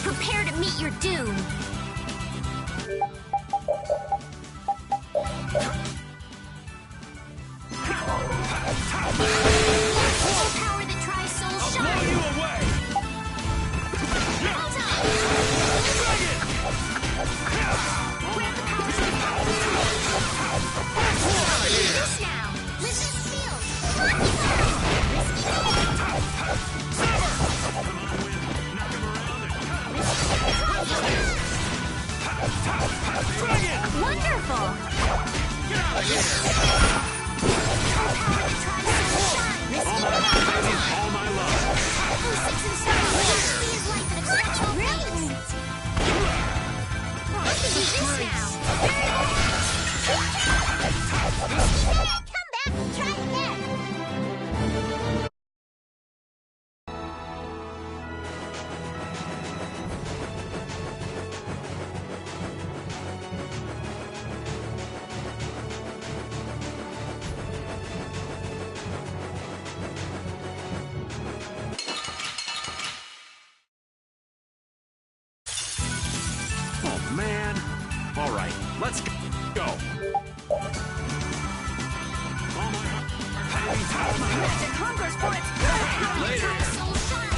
Prepare to meet your doom. Full power that tries soul shine. Blow you away! Hold on. Dragon! Grab the powers of this now. Lizard shield. Sever! Come on, Wind. Knock him around and Dragon! Wonderful. Get out of here! Full power that tries soul shine. All my love, baby. All my love. Who sits inside of me is light that obstructs all rays. I can do this now. Come back and try again. Oh, man. All right, let's go. All my heart, baby. All my heart. Magic hungers for its power that Later. tries soul shine.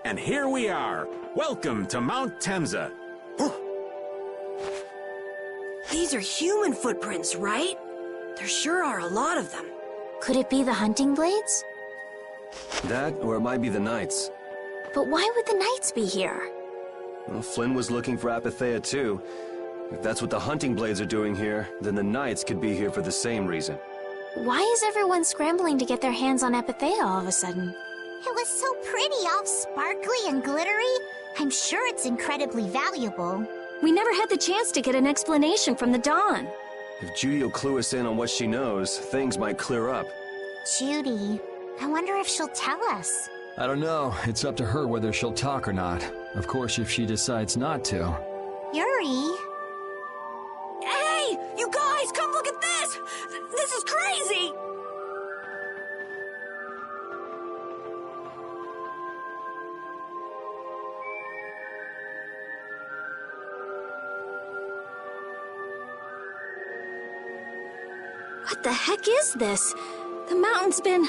And here we are. Welcome to Mount Temza. These are human footprints, right? There sure are a lot of them. Could it be the hunting blades? That, or it might be the Knights. But why would the knights be here? Well, Flynn was looking for Apatheia too. If that's what the hunting blades are doing here, then the Knights could be here for the same reason. Why is everyone scrambling to get their hands on Apatheia all of a sudden? It was so pretty, all sparkly and glittery. I'm sure it's incredibly valuable. We never had the chance to get an explanation from the Dawn. If Judy will clue us in on what she knows, things might clear up. Judy, I wonder if she'll tell us. I don't know. It's up to her whether she'll talk or not. Of course, if she decides not to. Yuri? Hey! You guys, come look at this! This is crazy! What the heck is this? The mountain's been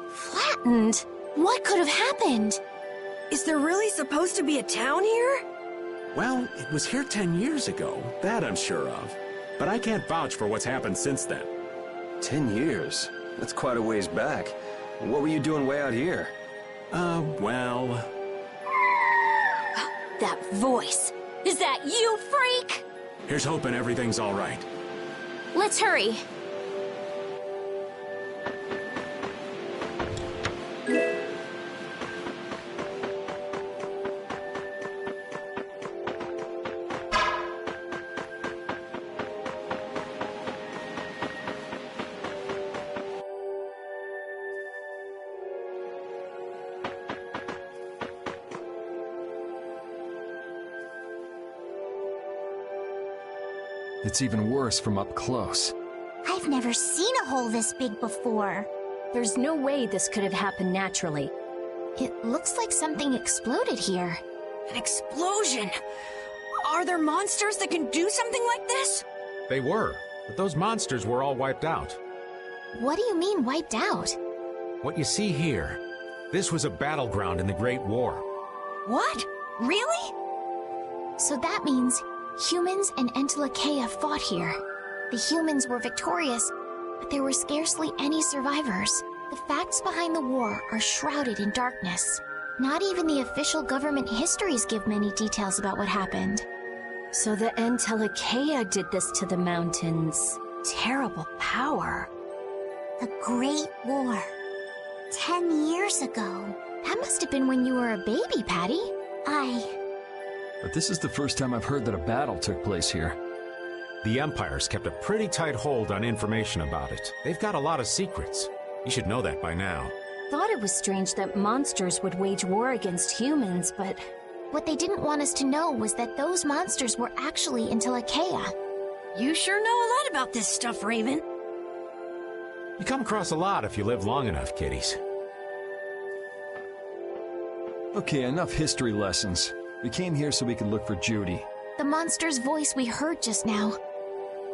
flattened. What could have happened? Is there really supposed to be a town here? Well, it was here 10 years ago. That I'm sure of. But I can't vouch for what's happened since then. 10 years? That's quite a ways back. What were you doing way out here? Well... That voice. Is that you, freak? Here's hoping everything's all right. Let's hurry. It's even worse from up close. I've never seen a hole this big before. There's no way this could have happened naturally. It looks like something exploded here. An explosion. Are there monsters that can do something like this? They were, but those monsters were all wiped out. What do you mean, wiped out? What you see here, this was a battleground in the Great War. What? Really? So that means humans and Entelekea fought here. The humans were victorious, but there were scarcely any survivors. The facts behind the war are shrouded in darkness. Not even the official government histories give many details about what happened. So the Entelekea did this to the mountains. Terrible power. The Great War. 10 years ago. That must have been when you were a baby, Patty. But this is the first time I've heard that a battle took place here. The Empire's kept a pretty tight hold on information about it. They've got a lot of secrets. You should know that by now. Thought it was strange that monsters would wage war against humans, but... What they didn't want us to know was that those monsters were actually Entelekea. You sure know a lot about this stuff, Raven. You come across a lot if you live long enough, kiddies. Okay, enough history lessons. We came here so we could look for Judy. The monster's voice we heard just now.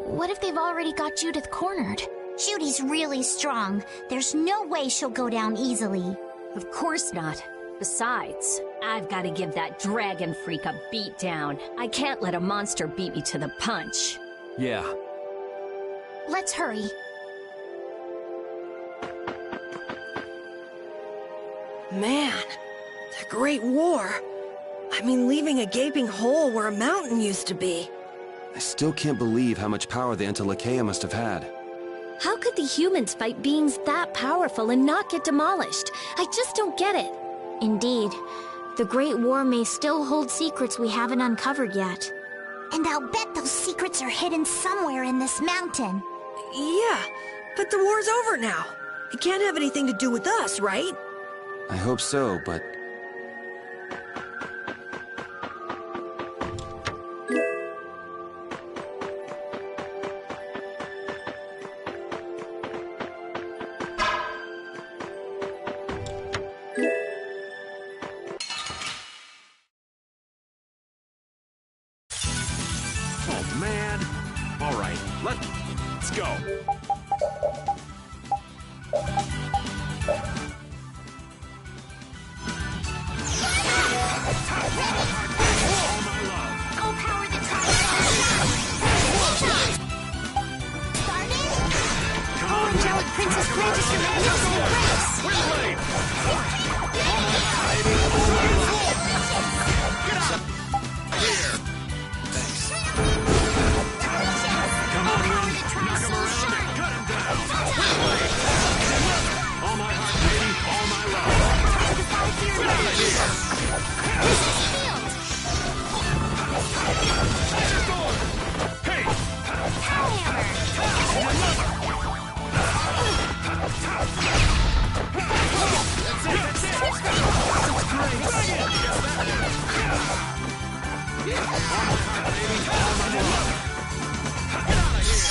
What if they've already got Judith cornered? Judy's really strong. There's no way she'll go down easily. Of course not. Besides, I've got to give that dragon freak a beat down. I can't let a monster beat me to the punch. Yeah. Let's hurry. Man, the Great War. I mean, leaving a gaping hole where a mountain used to be. I still can't believe how much power the Entelekea must have had. How could the humans fight beings that powerful and not get demolished? I just don't get it. Indeed. The Great War may still hold secrets we haven't uncovered yet. And I'll bet those secrets are hidden somewhere in this mountain. Yeah, but the war's over now. It can't have anything to do with us, right? I hope so, but... Oh, man. All right, let's go. Go power the Oh, angelic princess grant us your magical grace! We're late. Come on, Ren. Knock him around and cut him down. We're late. All my heart, baby. All my love. Get out of here. Hey!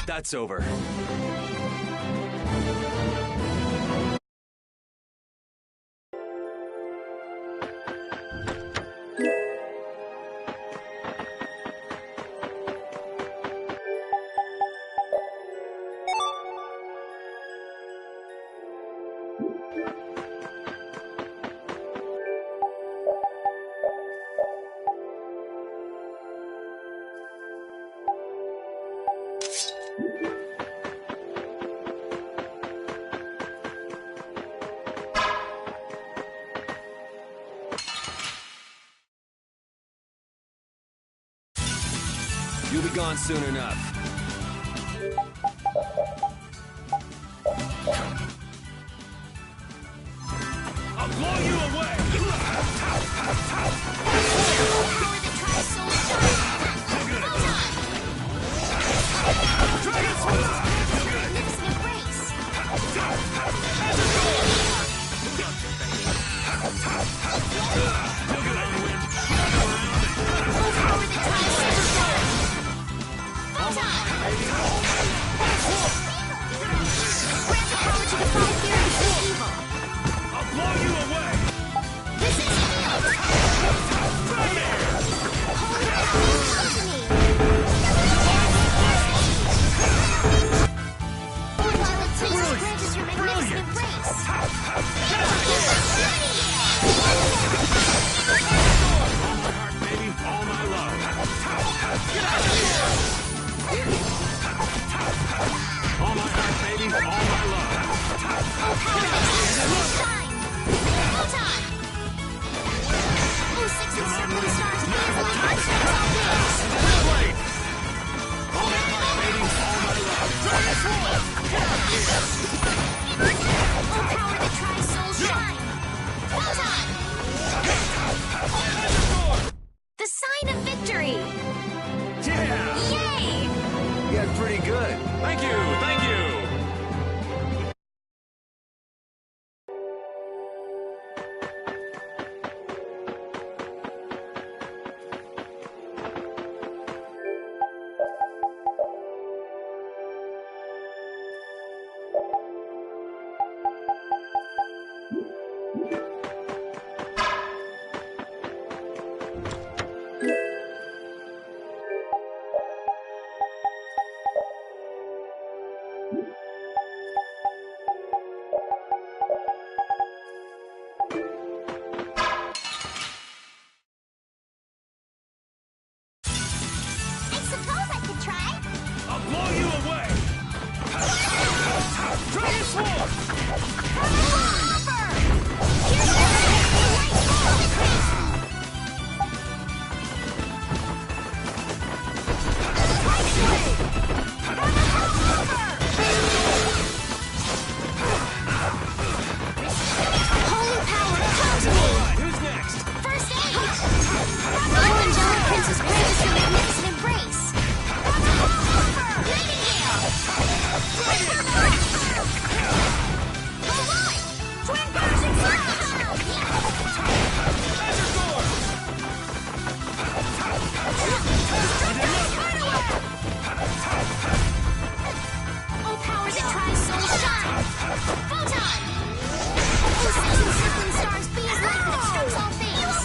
That's over. gone soon enough. I'll blow you away! Dragon Sword! I'll blow you away! This is The sign of victory! Yeah! Yay! You got pretty good. Thank you! Thank you! I suppose I could try. I'll blow you away! Dragon Sword! Holy power, come to me! Alright, who's next? First aid! Oh, angelic princess, grant us your magnificent embrace! Nightingale! Alright! Twin version Oh, power that tries soul shine! Photon! Oh, six encircling stars, be as light that strikes all things!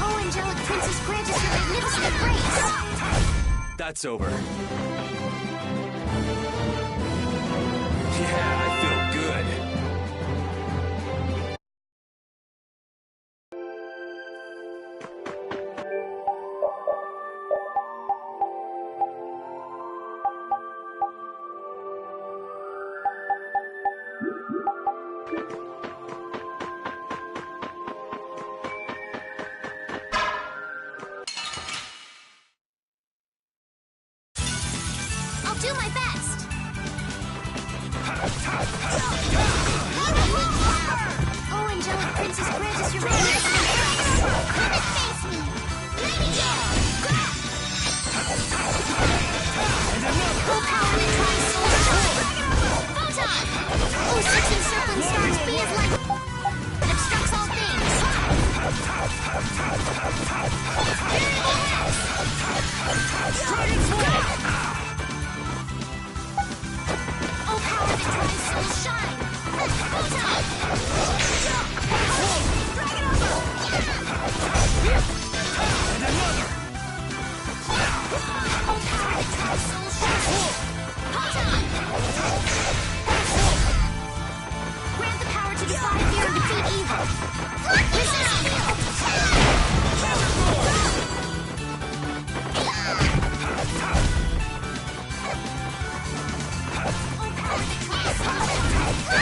Oh, angelic princess, grant us your magnificent embrace! That's over. Yeah, I feel good. I'll do my best! Oh, angelic princess, grant us your magnificent embrace! Come and face me. Nightingale! Oh, power that tries soul shine! Photon! Oh, six encircling stars, be as light that obstructs all things! Dragon Sword! Oh, power that tries soul shine! Photon! And another! Oh, power that tries soul shine! Photon! Grant the power to defy fear and defeat evil! Resist! Oh, power that tries soul shine!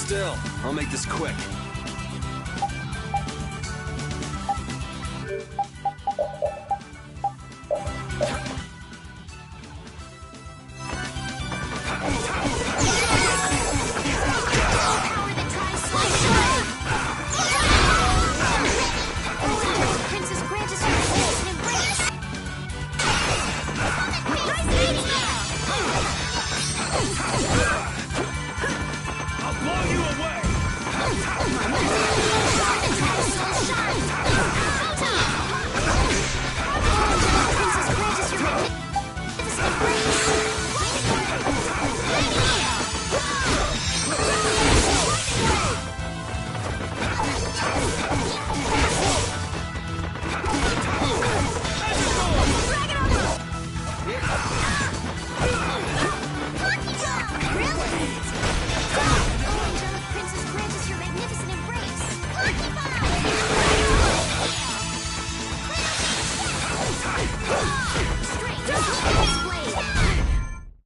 still. I'll make this quick.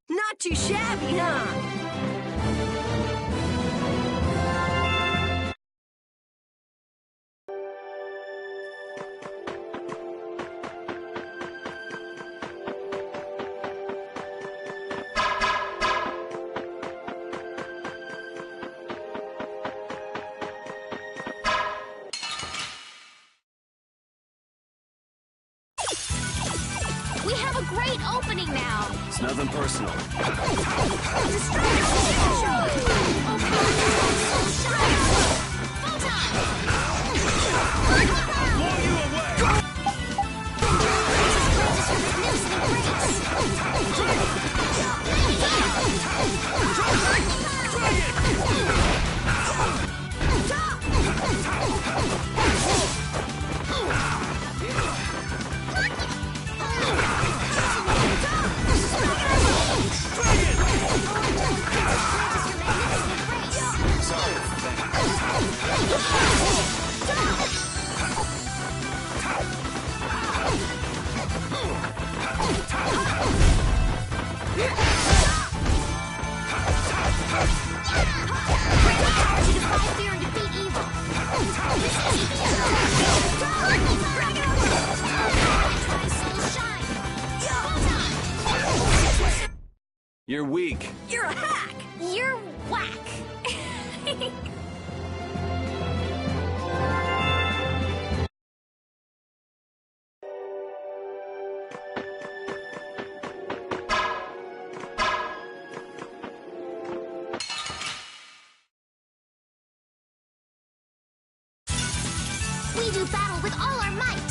Not too shabby, huh? We have a great opening now! It's nothing personal. You're weak. You're a hack! You're whack! We do battle with all our might!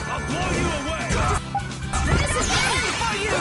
I'll blow you away! This is the end for you!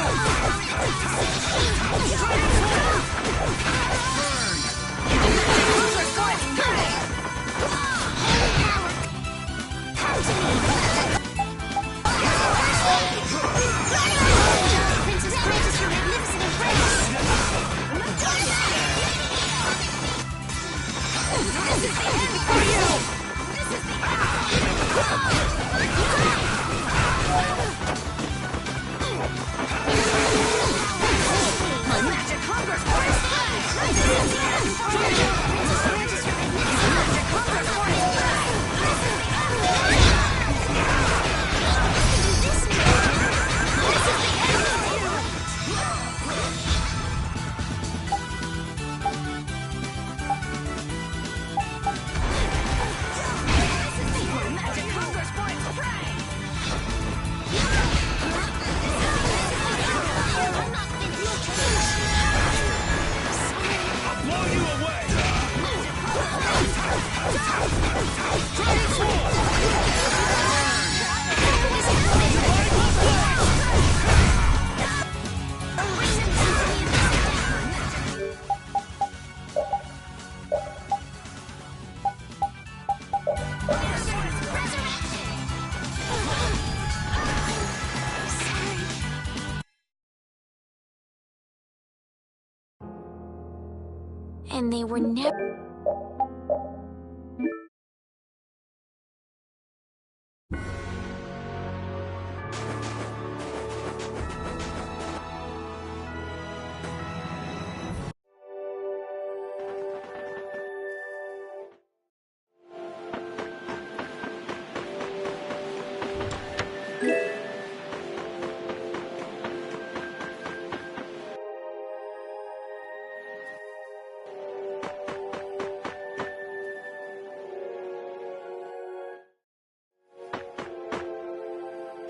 And they were never...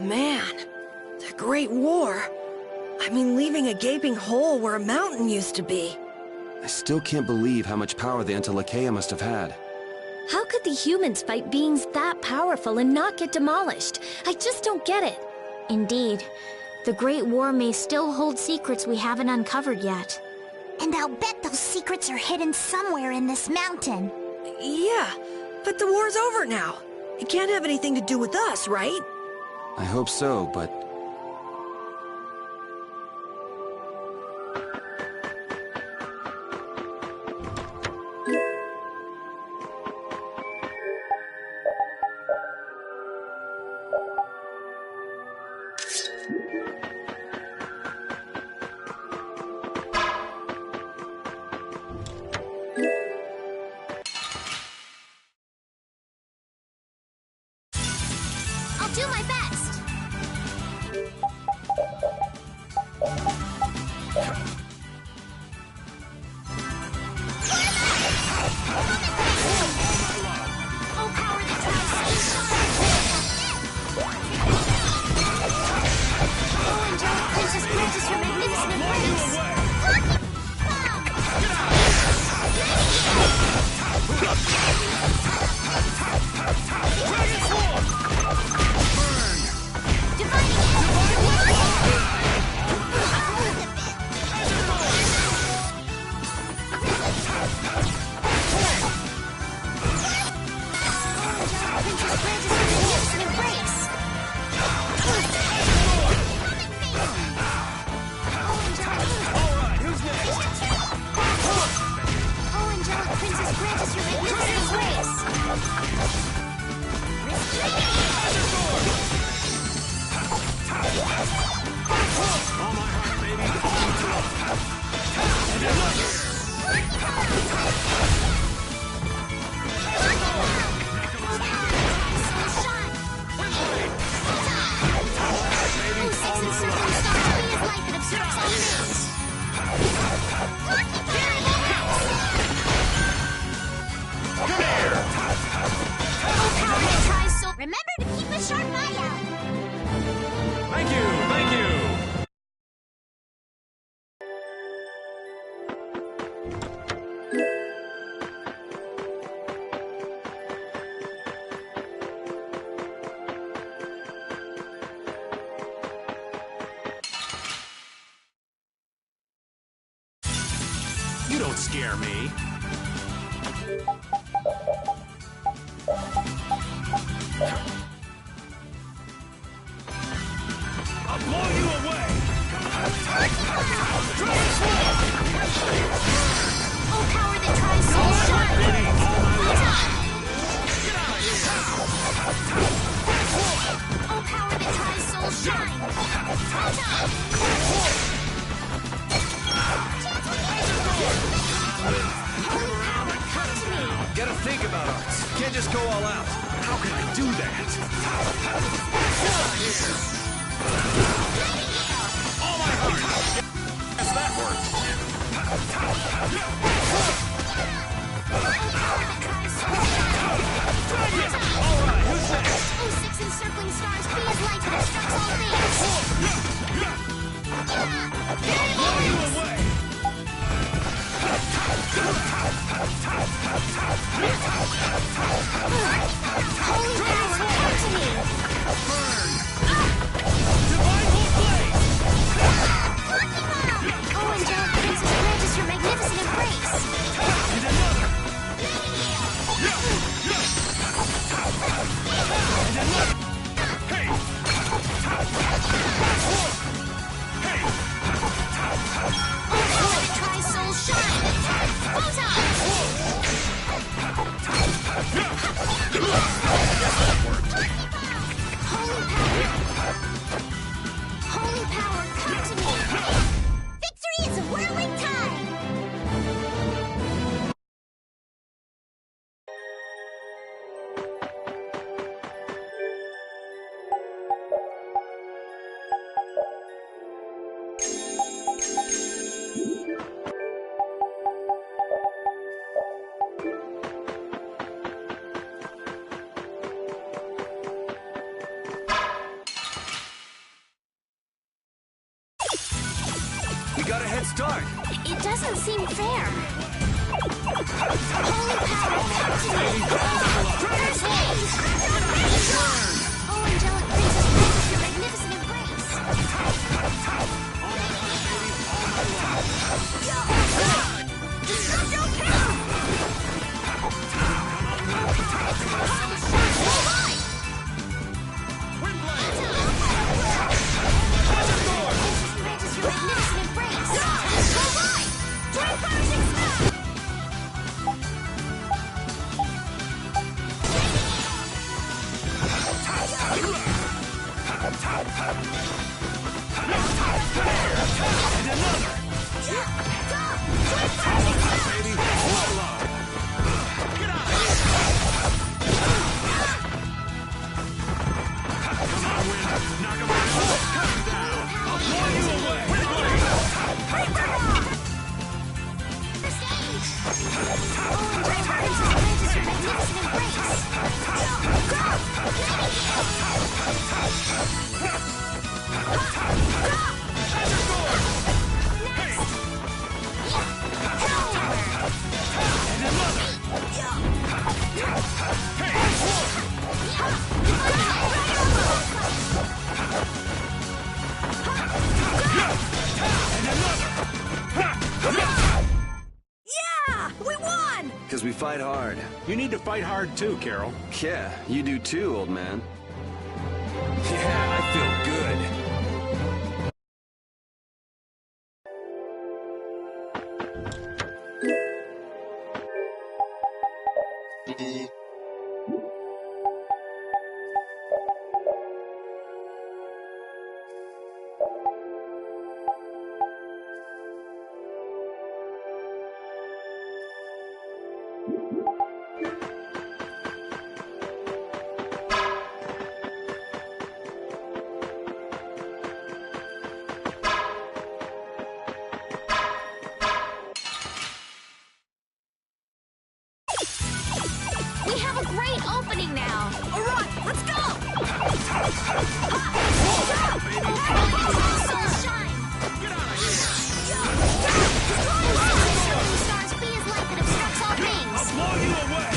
Man, the Great War. I mean, leaving a gaping hole where a mountain used to be. I still can't believe how much power the Entelekea must have had. How could the humans fight beings that powerful and not get demolished? I just don't get it. Indeed. The Great War may still hold secrets we haven't uncovered yet. And I'll bet those secrets are hidden somewhere in this mountain. Yeah, but the war's over now. It can't have anything to do with us, right? I hope so, but... I'll do my best! Oh, power that tries Oh, angelic princess, grant us your magnificent embrace! Remember to keep a sharp eye out! Thank you, thank you! You don't scare me. I'll blow you away! Oh, power that tries so shine! Baby, all my love! Oh, power that tries so shine! Holy power, come to me! Gotta think about us. Can't just go all out. How can I do that? All my heart! Yes, that works. All right, who's next? Oh, six encircling stars, be as light that obstructs all things! Blow you away! Holy power, come to me! Burn! Divine Bolt Blade! Oh, angelic princess, grant us your magnificent embrace! Let's start! It doesn't seem fair. Holy power, activate! First phase! Oh, angelic princess, practice your magnificent embrace! Disrupt your power! Practice your magnificent embrace! Join powers expand! Because we fight hard. You need to fight hard too, Carol. Yeah, you do too, old man. Yeah, I feel good. We have a great opening now! Alright, let's go! Soul shine! Shooting stars be as light that obstructs all things! Blow you away!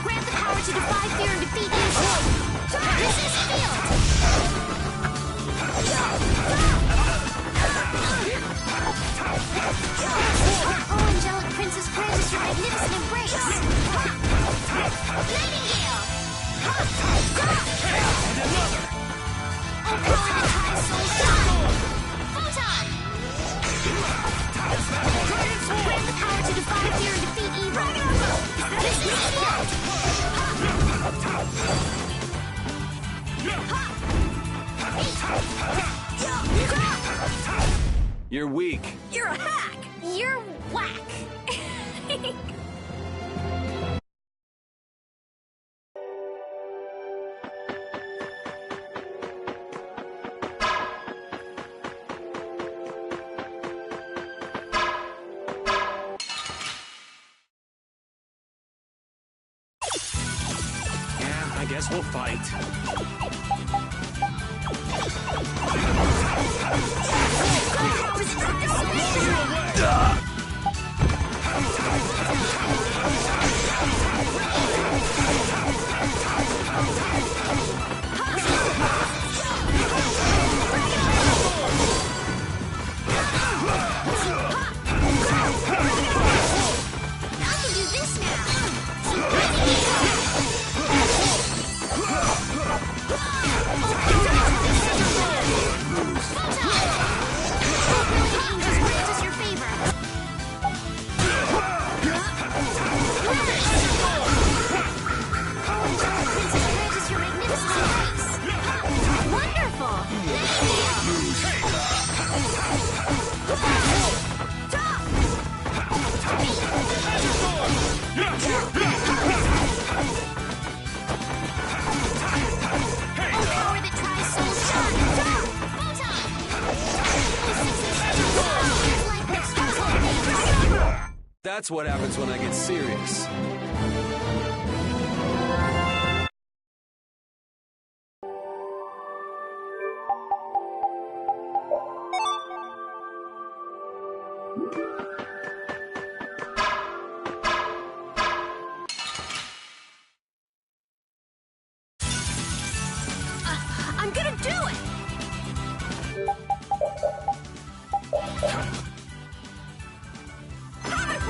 Grant the power to defy fear and defeat evil! Resist field! Oh, angelic princess, grant us your magnificent embrace! Nightingale! Oh, come on, high soul shine! Photon! Grant the power to defy fear and defeat evil! Resist field! You're weak. You're a hack! You're whack! Yeah, I guess we'll fight. I can do this now! Angels grant us your favor! That's what happens when I get serious. I'm gonna do it!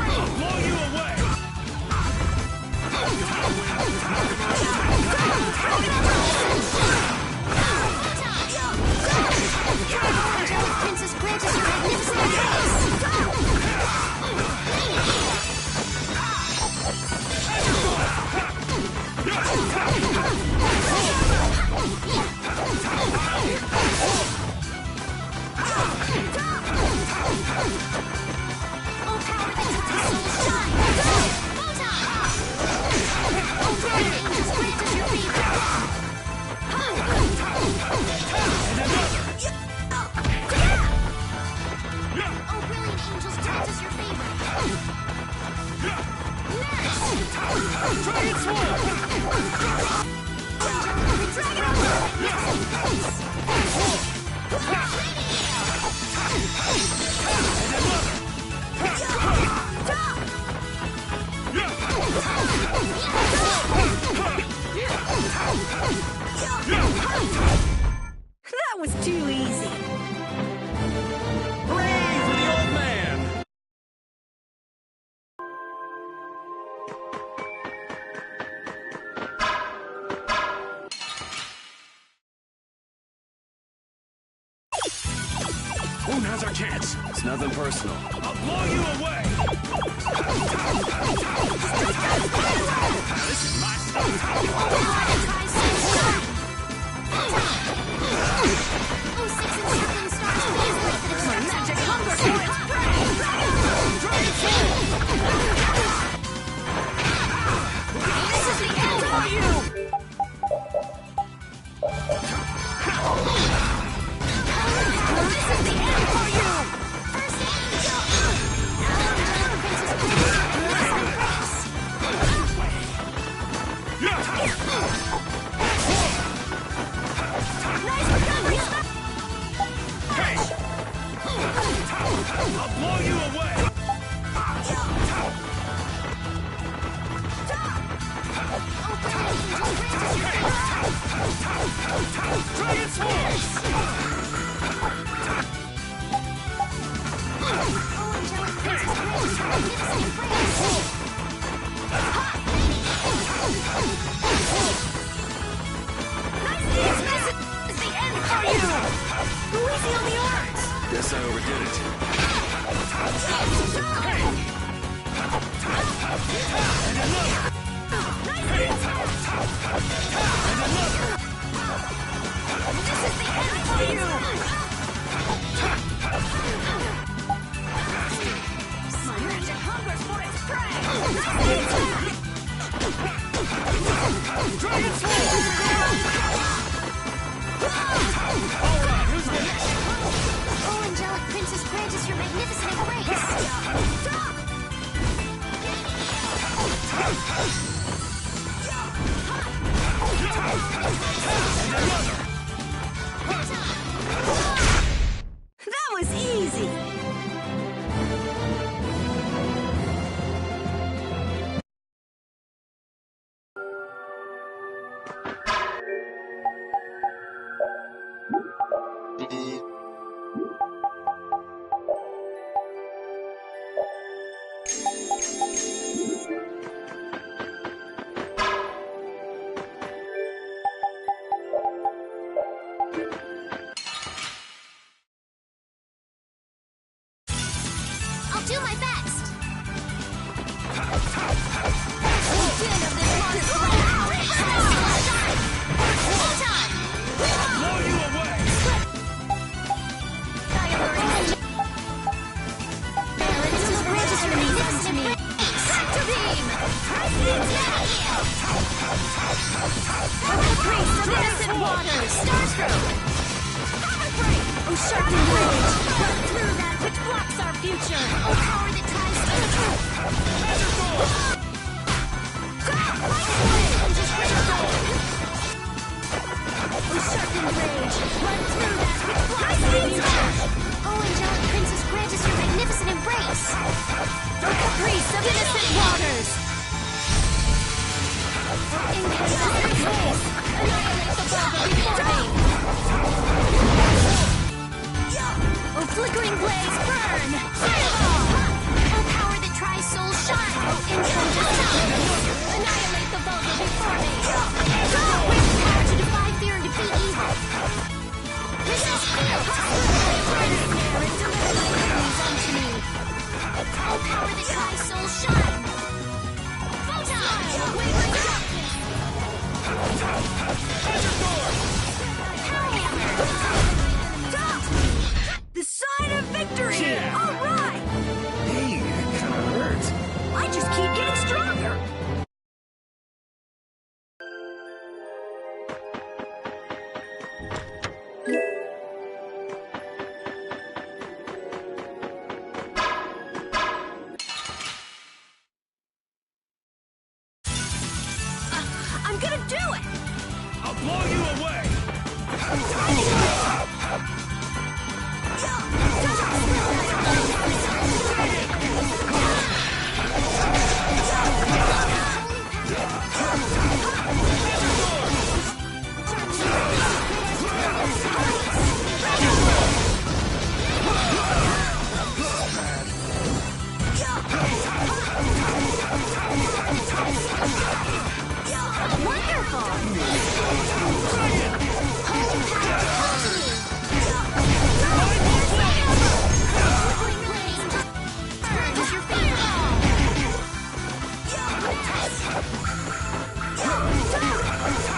I'll blow you away! Angelic Princess grant us your magnificent embrace! Oh, power that ties souls shine! Photon! Oh, brother angels grant us your favor! Oh, brilliant angels grant us your favor! Dragon Swarm! That was too easy. Hooray for the old man! Who has our chance? It's nothing personal. I'll blow you away! This is my stuff! Oh, six encircling stars, please light the destruction. Magic hunger for its prey! This is the end for you! This is the end for you! First angel! Angelic Princess Hey! I'll blow you away! Dragon Swarm! Oh, Angelic Princess grant us your magnificent embrace! This is the end for you! Who is he on the arms? Guess I overdid it. This is the end for you! My magic hungers for its prey! Dragon Alright, who's next? Oh, Angelic Princess grant us your magnificent embrace! That was easy! I'll do my best! Blow you away! Oh, sharpened blade! Run through that which blocks our future! Oh, power that ties Oh, angelic princess, grant us your magnificent embrace! The caprice of innocent waters! Incandescent blaze! Annihilate the vulva before me! Oh, flickering blaze, burn! Fireball! Oh, power that tries soul shine! Oh, incandescent! Annihilate the vulva before me! With the power to defy fear and defeat evil! Resist fear! And deliver my enemies unto me! Oh, power that tries soul shine! Photon! Wavering darkness! The sign of victory! Yeah. All right! Hey, that kind of hurts. I just keep getting stronger! I'm gonna do it! I'll blow you away.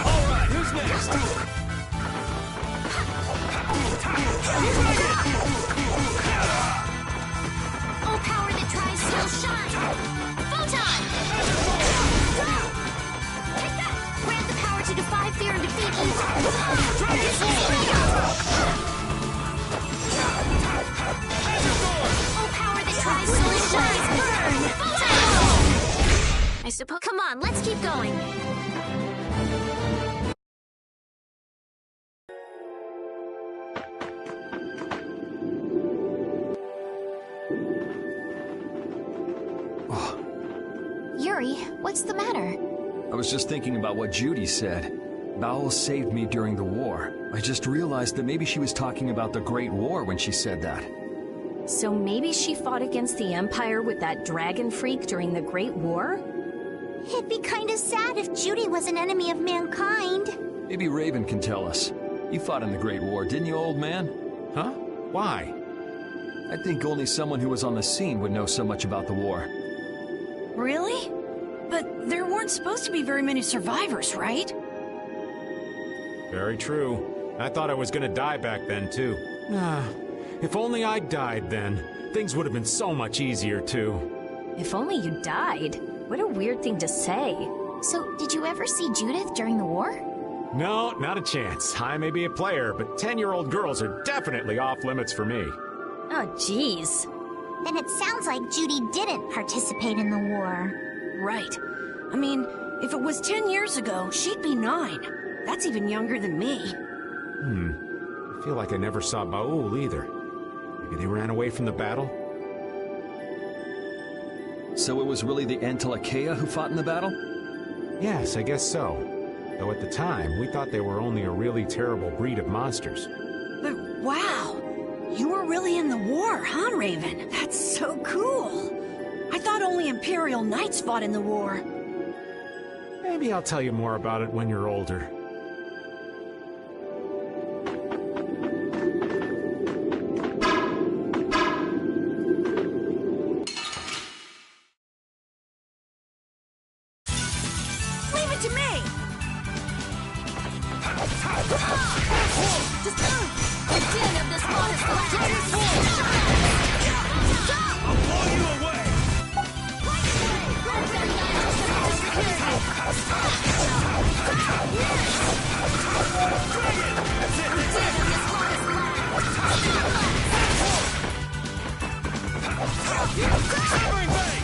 All right, who's next? Oh, power that tries soul shine! Photon! Take that! Grant the power to defy fear and defeat evil! Oh, power that tries soul shine! Burn! Photon! I suppose. Come on, let's keep going. Yuri, what's the matter? I was just thinking about what Judy said. Bowel saved me during the war. I just realized that maybe she was talking about the Great War when she said that. So maybe she fought against the Empire with that dragon freak during the Great War? It'd be kinda sad if Judy was an enemy of mankind. Maybe Raven can tell us. You fought in the Great War, didn't you, old man? Huh? Why? I think only someone who was on the scene would know so much about the war. Really? But there weren't supposed to be very many survivors, right? Very true. I thought I was gonna die back then, too. If only I died then. Things would have been so much easier, too. If only you died. What a weird thing to say. So, did you ever see Judith during the war? No, not a chance. I may be a player, but 10-year-old girls are definitely off limits for me. Oh, jeez. Then it sounds like Judy didn't participate in the war. Right. I mean, if it was 10 years ago, she'd be 9. That's even younger than me. I feel like I never saw Baul either. Maybe they ran away from the battle? So it was really the Entelekea who fought in the battle? Yes, I guess so. Though at the time, we thought they were only a really terrible breed of monsters. But wow! You were really in the war, huh, Raven? That's so cool! I thought only Imperial Knights fought in the war. Maybe I'll tell you more about it when you're older. Leave it to me! The din of this war is I'll blow you away. Covering back.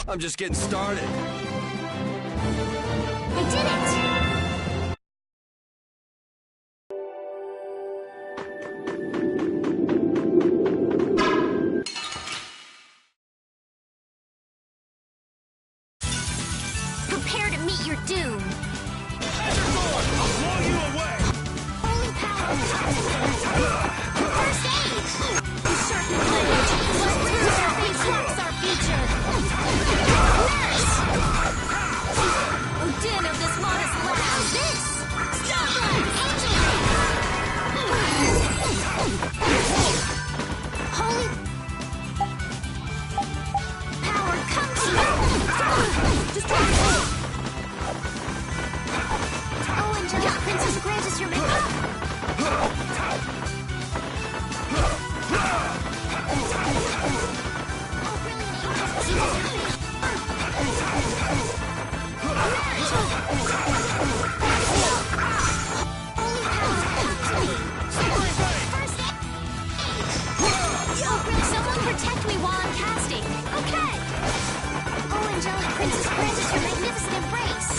I'm just getting started. I did it! Prepare to meet your doom. I'll blow you away! Holy power! First aid! Certain language! What brings our face rocks our future! Nurse! Odin of this modest lab! How's this? Stoplight! Angel! Holy power, come to me! Destroy me! Oh, angelic princess, grant us your makeup! Someone protect me while I'm casting. Okay. Oh, angelic princess, grant us your magnificent embrace.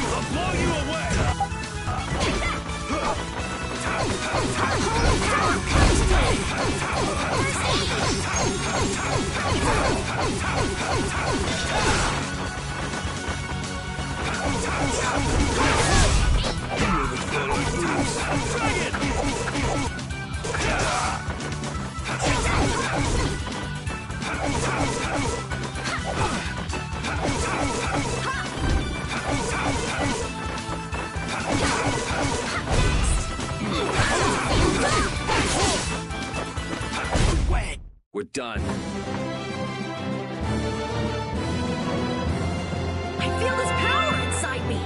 I'll blow you away! We're done. I feel this power inside me.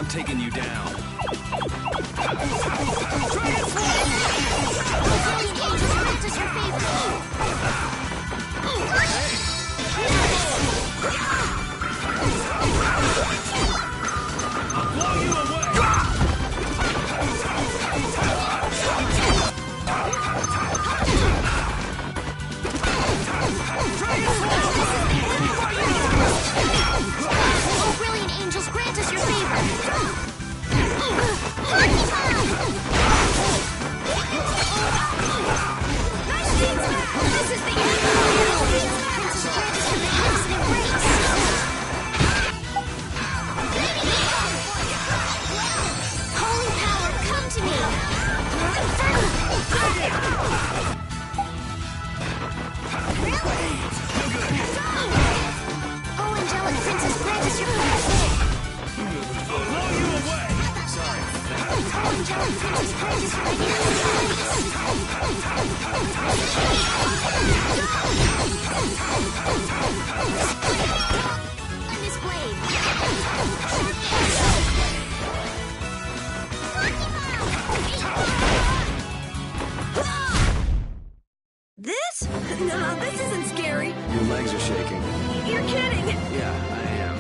I'm taking you down. Oh, brilliant angels, grant us your favor! This is the end! Princess, grant us your magnificent grace! Holy power, come to me! Oh, angelic princess, grant us your favor! Blow you away! Sorry. Oh, angelic princess, grant us your magnificent grace! This? No, this isn't scary. Your legs are shaking. You're kidding. Yeah, I am.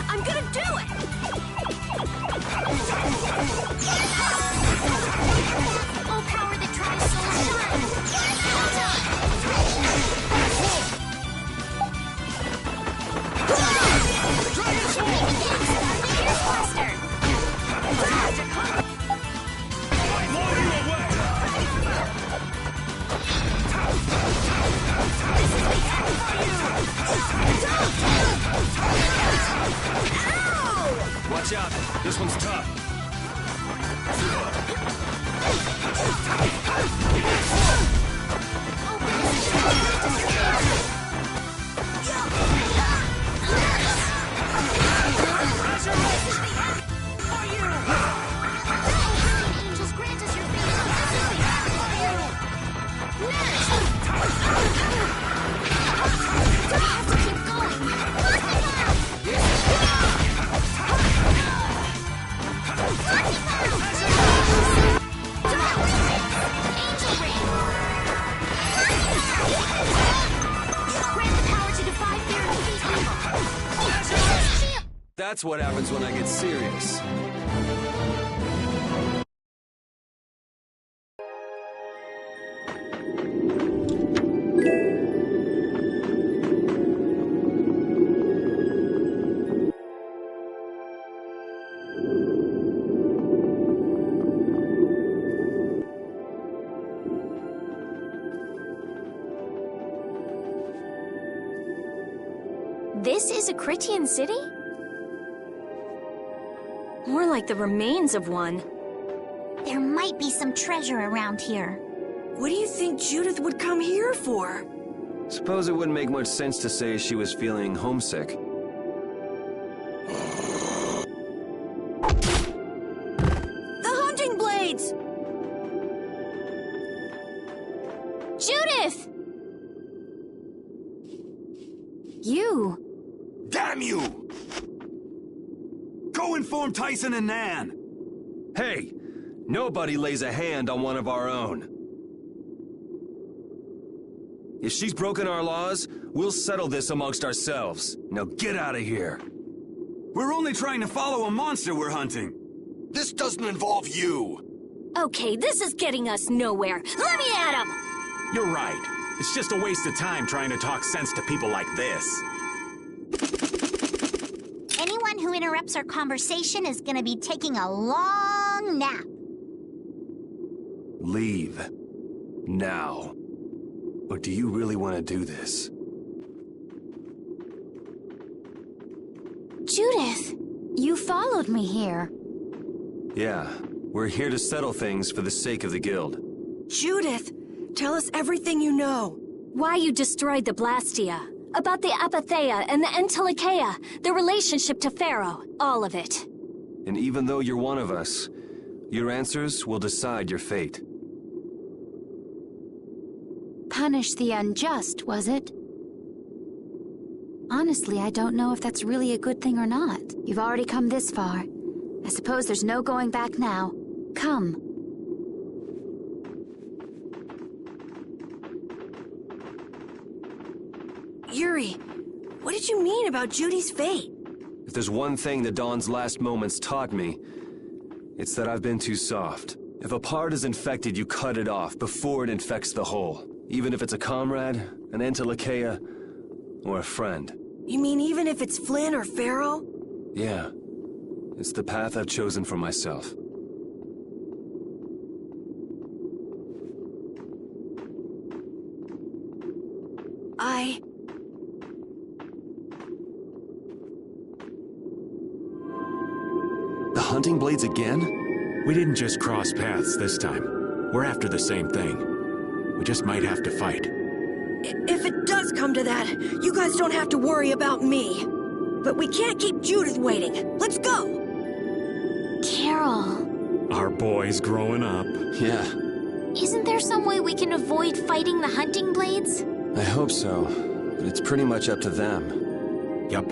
I'm gonna do it. Oh, power that drives souls shine! Well done! Here's Buster! Blow you away! Watch out. This one's tough. Angels, grant us your favor! We have to keep going! Angel ring! Grant the power to defy fear and defeat evil! That's what happens when I get serious. This is a Critian city? More like the remains of one. There might be some treasure around here. What do you think Judith would come here for? Suppose it wouldn't make much sense to say she was feeling homesick. The hunting blades! Judith! You. Damn you! Go inform Tyson and Nan! Hey! Nobody lays a hand on one of our own. If she's broken our laws, we'll settle this amongst ourselves. Now get out of here. We're only trying to follow a monster we're hunting. This doesn't involve you. Okay, this is getting us nowhere. Let me at him! You're right. It's just a waste of time trying to talk sense to people like this. Anyone who interrupts our conversation is gonna be taking a long long nap. Leave. Now. Or do you really want to do this? Judith, you followed me here. Yeah, we're here to settle things for the sake of the guild. Judith, tell us everything you know. Why you destroyed the Blastia. About the Apatheia and the Entelikeia. The relationship to Pharaoh. All of it. And even though you're one of us, your answers will decide your fate. Punish the unjust, was it? Honestly, I don't know if that's really a good thing or not. You've already come this far. I suppose there's no going back now. Come. Yuri, what did you mean about Judy's fate? If there's one thing that Dawn's last moments taught me, it's that I've been too soft. If a part is infected, you cut it off before it infects the whole. Even if it's a comrade, an Entelikeia, or a friend. You mean even if it's Flynn or Pharaoh? Yeah. It's the path I've chosen for myself. The hunting blades again? We didn't just cross paths this time. We're after the same thing. We just might have to fight. If it does come to that, you guys don't have to worry about me. But we can't keep Judith waiting. Let's go! Carol. Our boy's growing up. Yeah, Isn't there some way we can avoid fighting the hunting blades? I hope so. But it's pretty much up to them. Yup.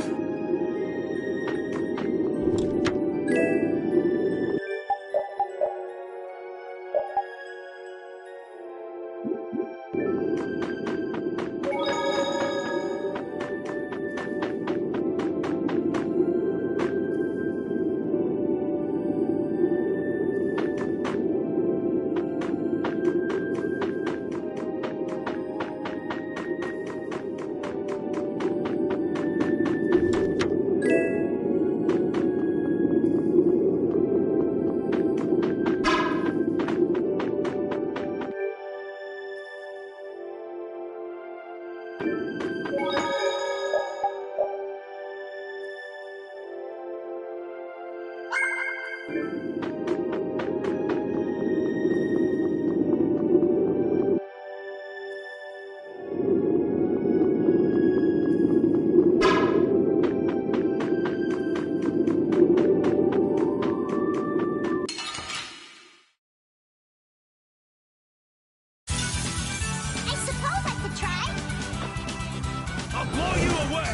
I suppose I could try. I'll blow you away!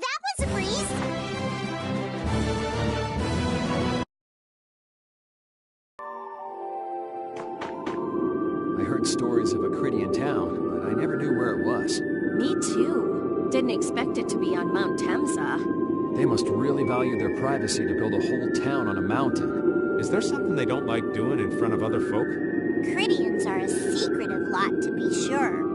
That was a breeze. I heard stories of a Cridian town, but I never knew where it was. Me too. Didn't expect it to be on Mount Temsa. They must really value their privacy to build a whole town on a mountain. Is there something they don't like doing in front of other folk? Cridians are a secretive lot, to be sure.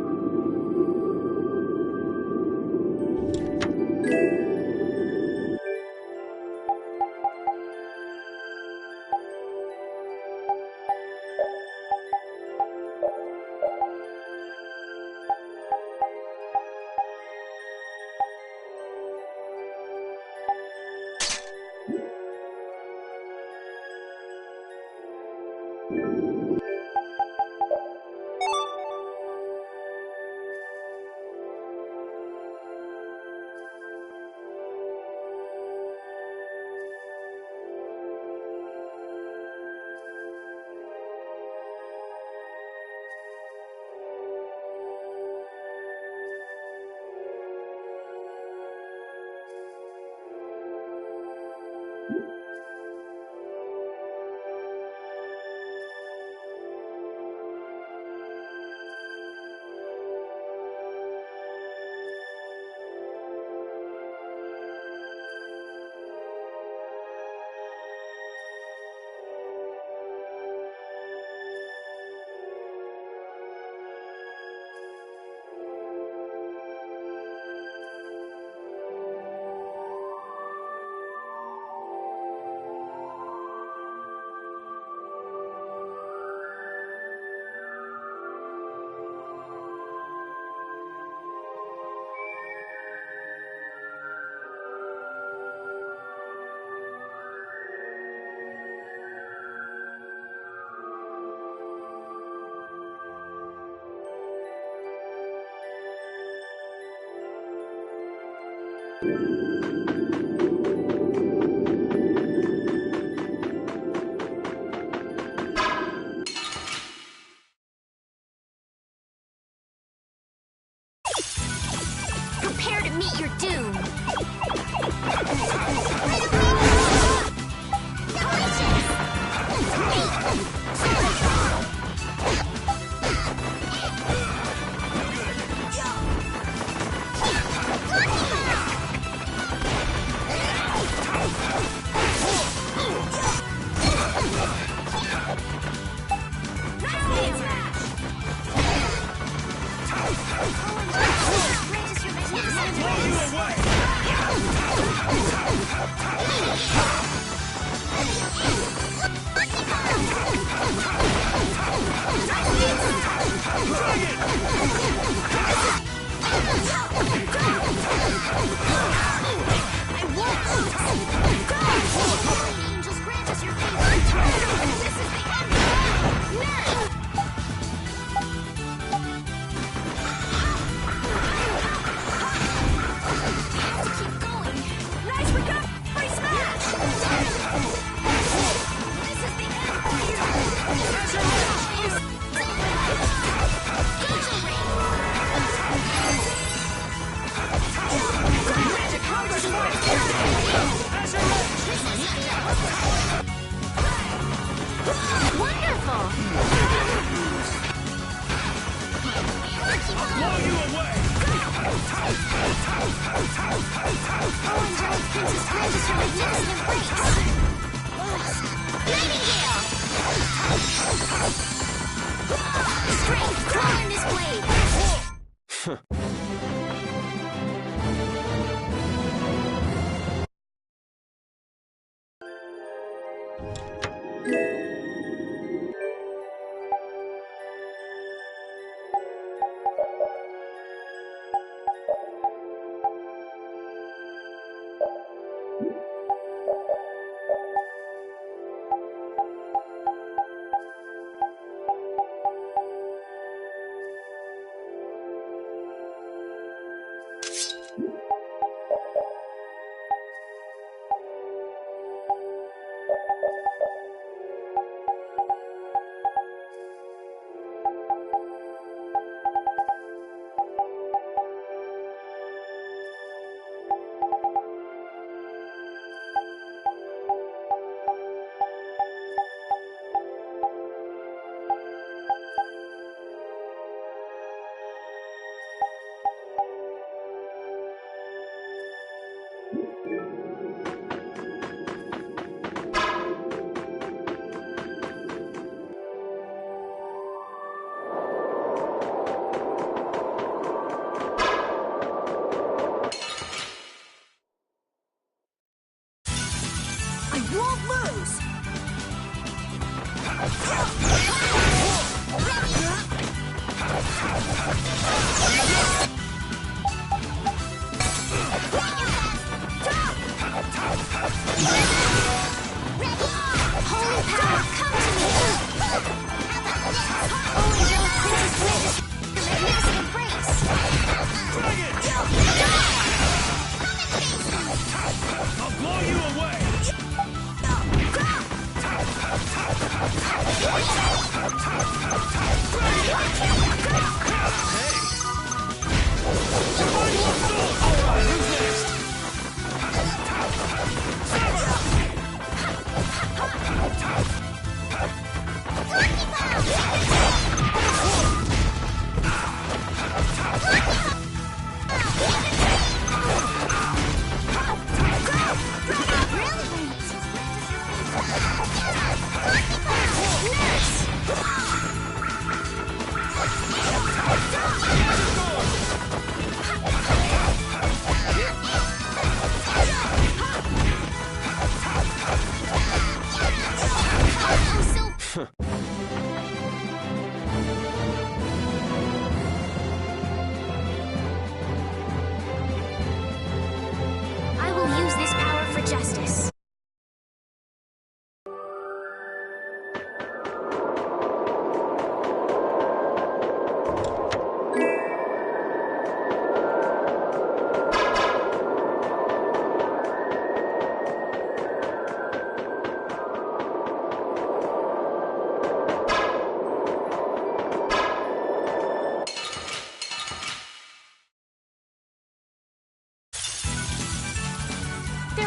Prepare to meet your doom.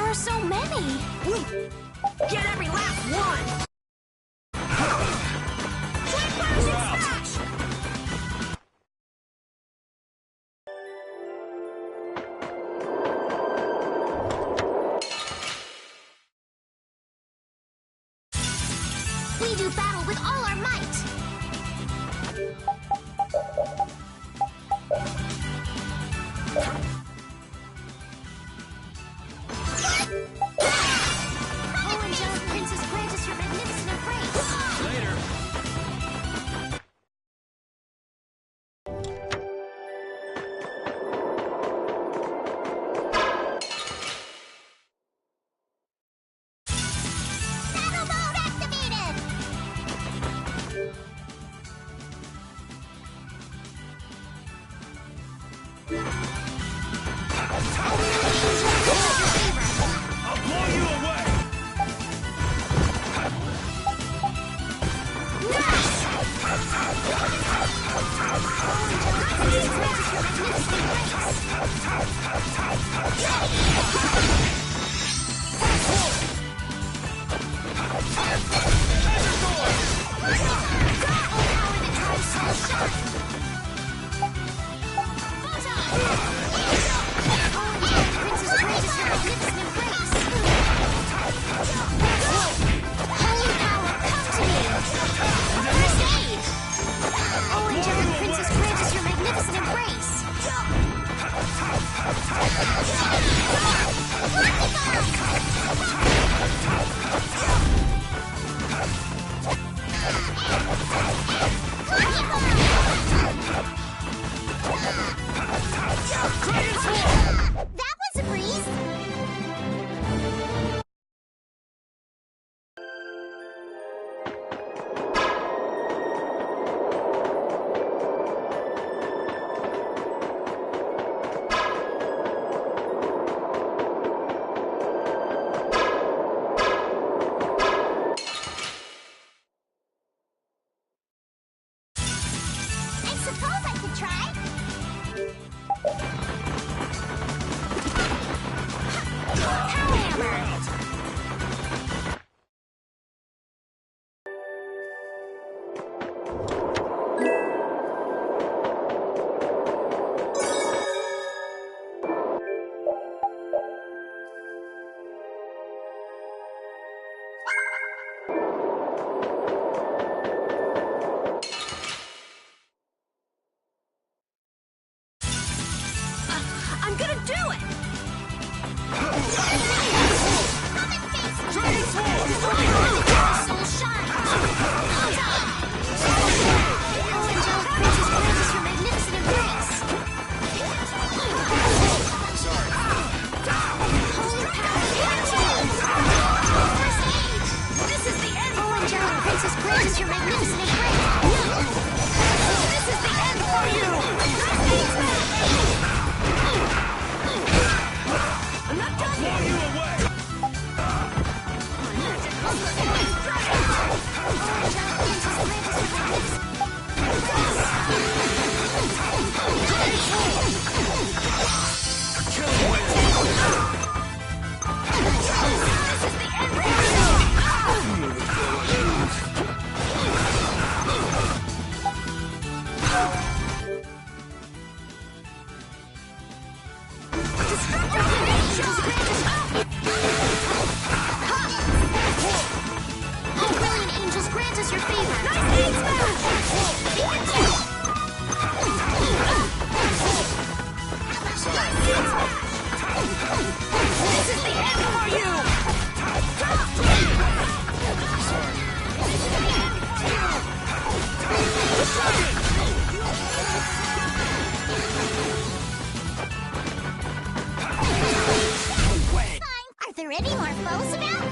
are so many. Get every last one! We do battle with all our might. Oh, angelic princess, grant us your magnificent embrace. Later. Battle mode activated! I'll blow you away. That was a breeze! I suppose I could try. Power hammer! I'm gonna do it! Your magnificent embrace. This is the end for you! I'm not done Blow yet! you away. Oh, brilliant angels, grant us your favor. This is the end for you! Fine. Are there any more foes about?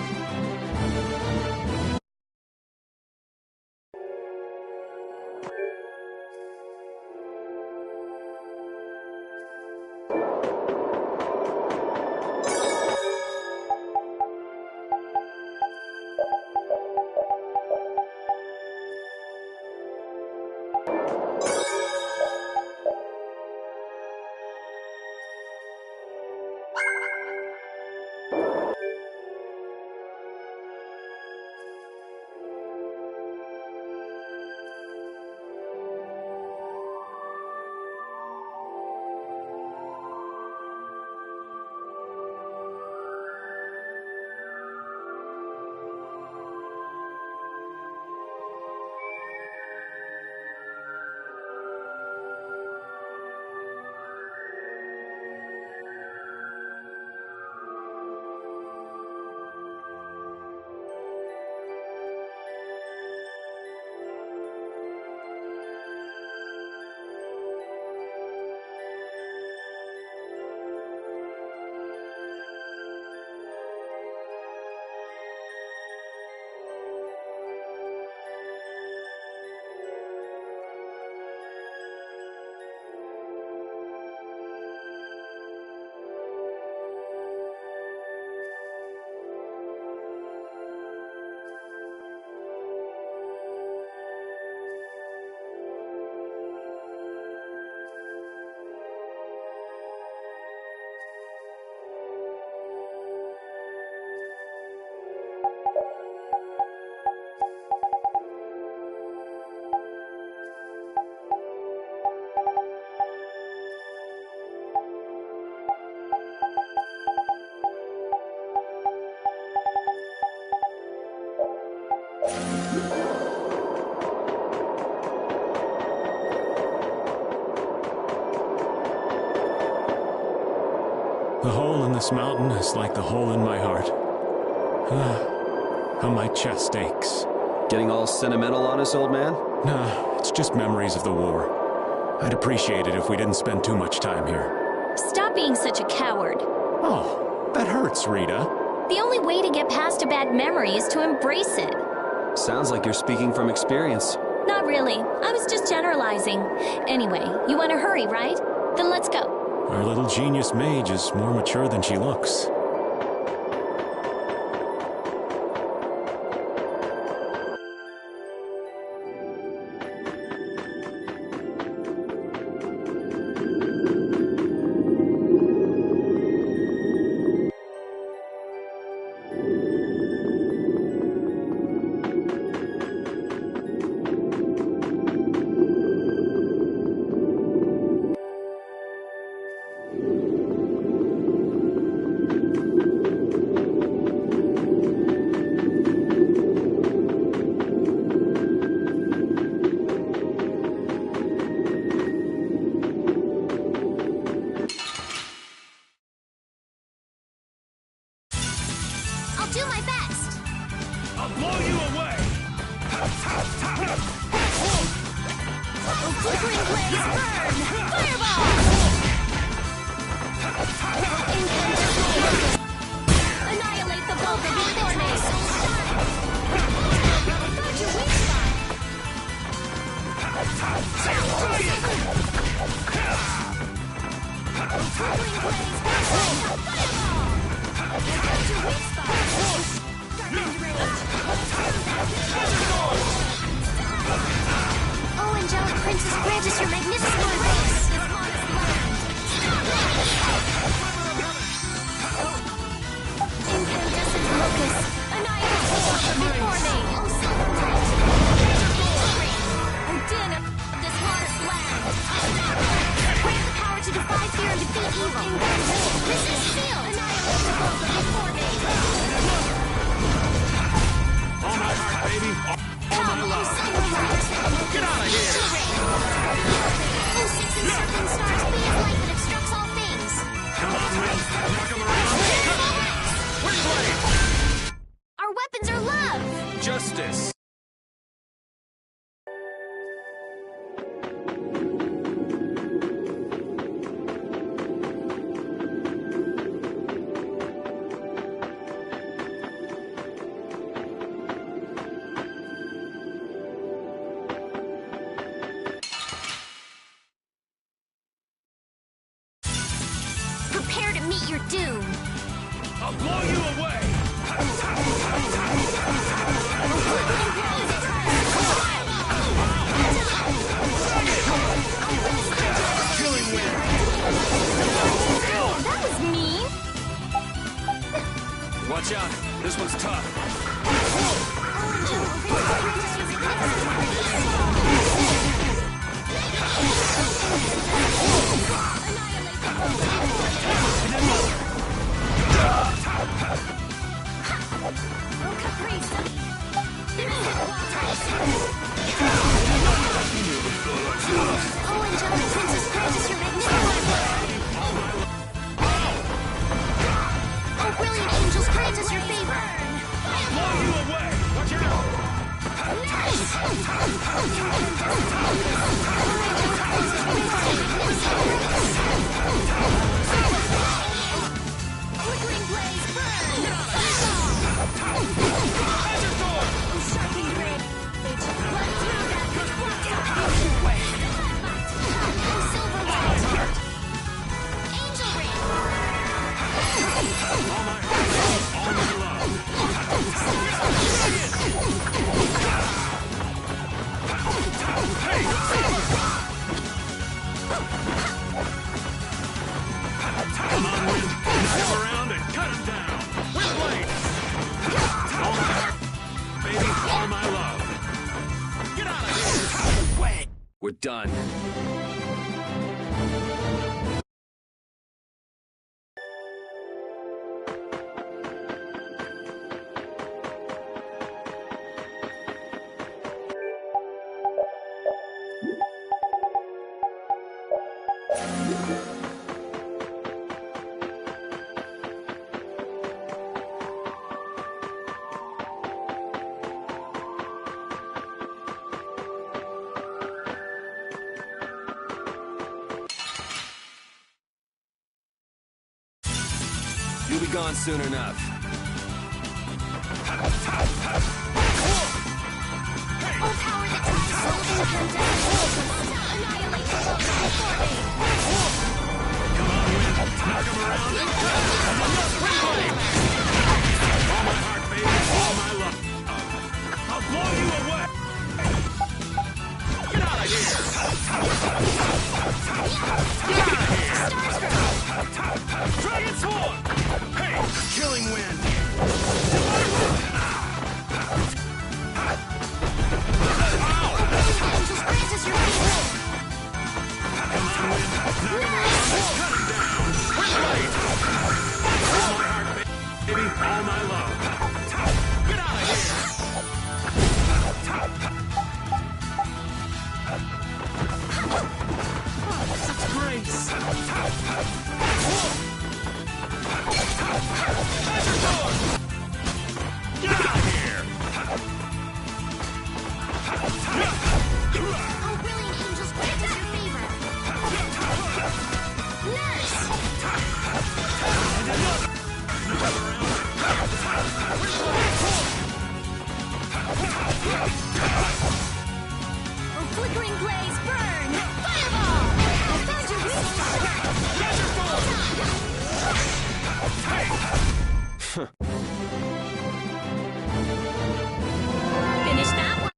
The hole in this mountain is like the hole in my heart. How my chest aches. Getting all sentimental on us, old man? Nah, it's just memories of the war. I'd appreciate it if we didn't spend too much time here. Stop being such a coward. Oh, that hurts, Rita. The only way to get past a bad memory is to embrace it. Sounds like you're speaking from experience. Not really. I was just generalizing. Anyway, you want to hurry, right? Then let's go. Our little genius mage is more mature than she looks. I'll do my best. I'll blow you away! Flickering blaze, burn! Fireball! Incandescent annihilate the bulk of your force. Got your weak spot. Flickering blaze, burn! Fireball! Got your weak spot. Oh, angelic princess, grant us your magnificent embrace. Incandescent locust, annihilate the bulk before me. Oh, silver knight. A din of this modest land. Grant the power to defy fear and defeat evil. Resist shield. Annihilate the bulk before me. All my heart, baby. All my love. Get out of here! Oh, six encircling stars, be as light that obstructs all things. Come on, Wind. Knock him around. Wind blade! Our weapons are love. Justice! Prepare to meet your doom. I'll blow you away! Killing wind! That was mean. Watch out, this one's tough. Oh, angelic princess, grant us your magnificent Oh, brilliant angels, grant us your favor. Blow you away! Watch out! Flickering blaze, burn! Shocking grid. Run through that. Silver light. Angel ring. All my heart, all my love. Come on, Wind. Knock him around and cut him down. Wind blade! All my heart, baby, all my love. Get out of here! We're done. You'll be gone soon enough. Oh, power that tries solving pandemics. Annihilate the world before me. Come on, Wind. Knock him around and cut him down. All my heart, baby. All my love. I'll blow you away. Get out of here. Get out of here. Dragon Sword. Hey, killing wind. Angels grant us your favor. Come on, Wind. Knock him around and cut him down. Right. All my heart, baby. All my love. Get out of here. That's grace. Magic Sword. Get out of here. Oh, brilliant angels grant us your favor. Nurse! Oh, flickering blaze, burn! Fireball! I found your Finish that one.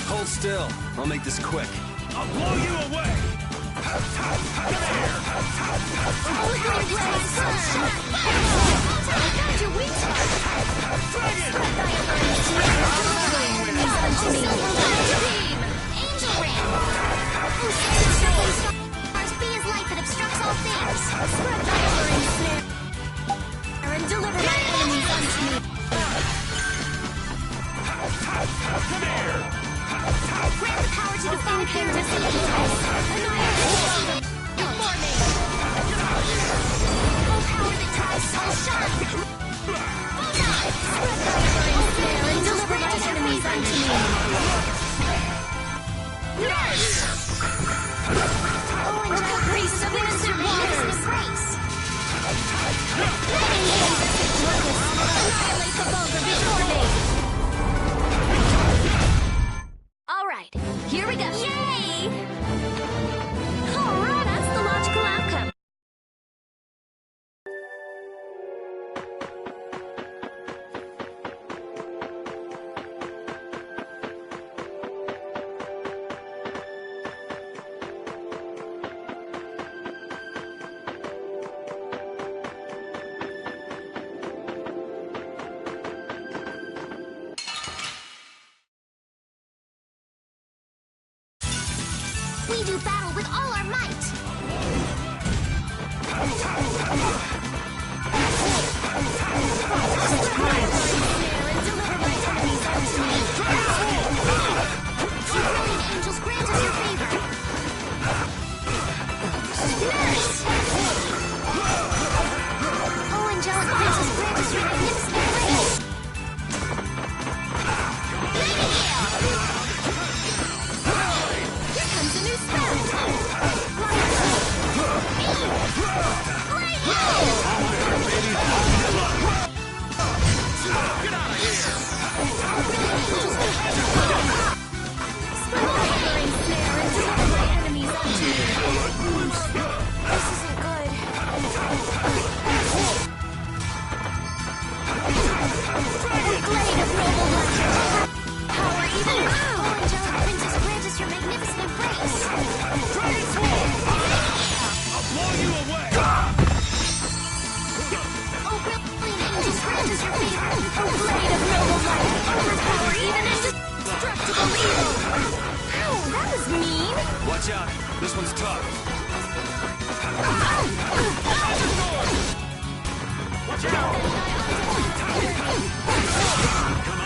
Hold still. I'll make this quick. I'll blow you away! Come here! Dragon! Angel Ram! Who says the circling stars be his light that obstructs all things? Spread thy alluring snare and deliver my enemies unto me. Come here! Grant the power to defend their disease. Annihilate before me. Oh, power that tries so shine. Spread thy alluring snare and deliver my enemies unto me. Yes! Oh, angelic priest of innocent waters. Annihilate the vulgar before me. All right, here we go. Yay! All right, that's the logical outcome. We do battle with all our might. Brilliant angels, grant us your favor. Nurse! Oh, angelic princess, grant us your magnificent grace. Here comes a new spell. Get out of here! Spread snare and deliver my enemies unto me. This isn't good. Blade of noble light. Power even now. Oh, angelic princess, grant us your magnificent embrace. Dragon Swarm! I'll blow you away! Oh, brilliant angels, grant us your favor. Oh, blade of noble light. Overpower even indestructible evil. Ow, that was mean. Watch out. This one's tough. Watch out! Come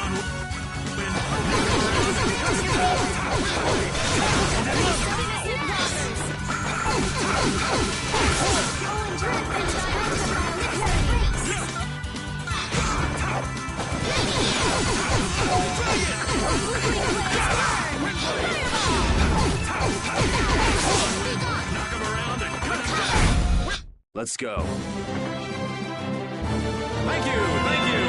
on, knock him around and cut him down! Let's go. Thank you! Thank you!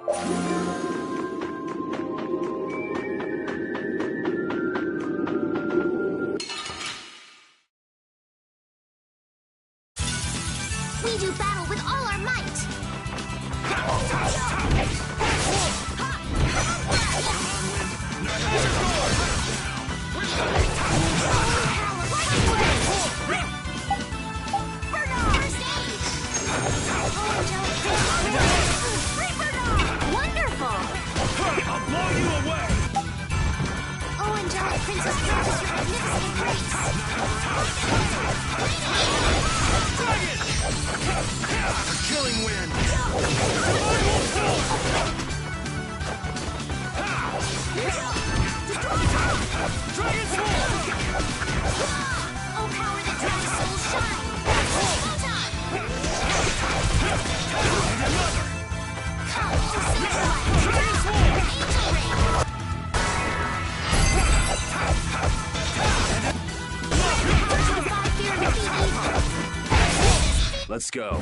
We do battle with all our might! Wonderful! I'll blow you away! Oh, Angelic Princess, practice your magnificent grace! Killing wind! Dragon Sword! Oh, power that drives souls shine! Let's go.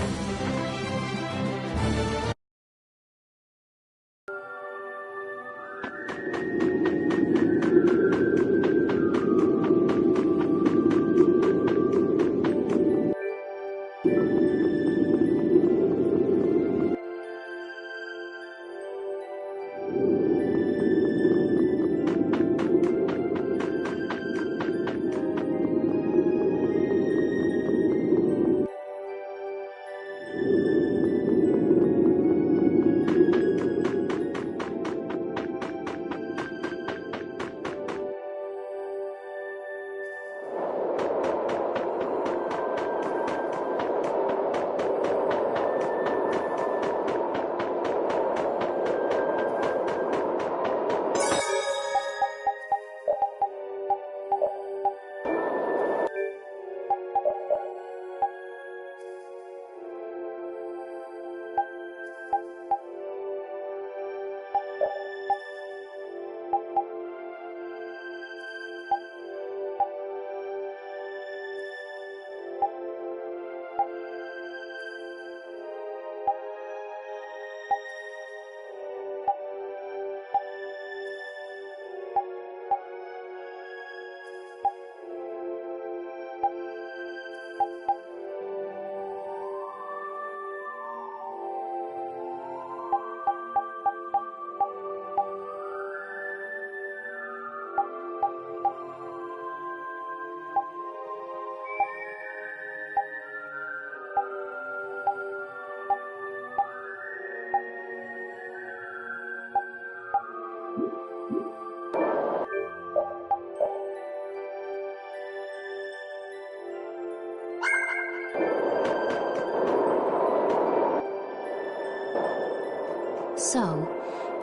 So,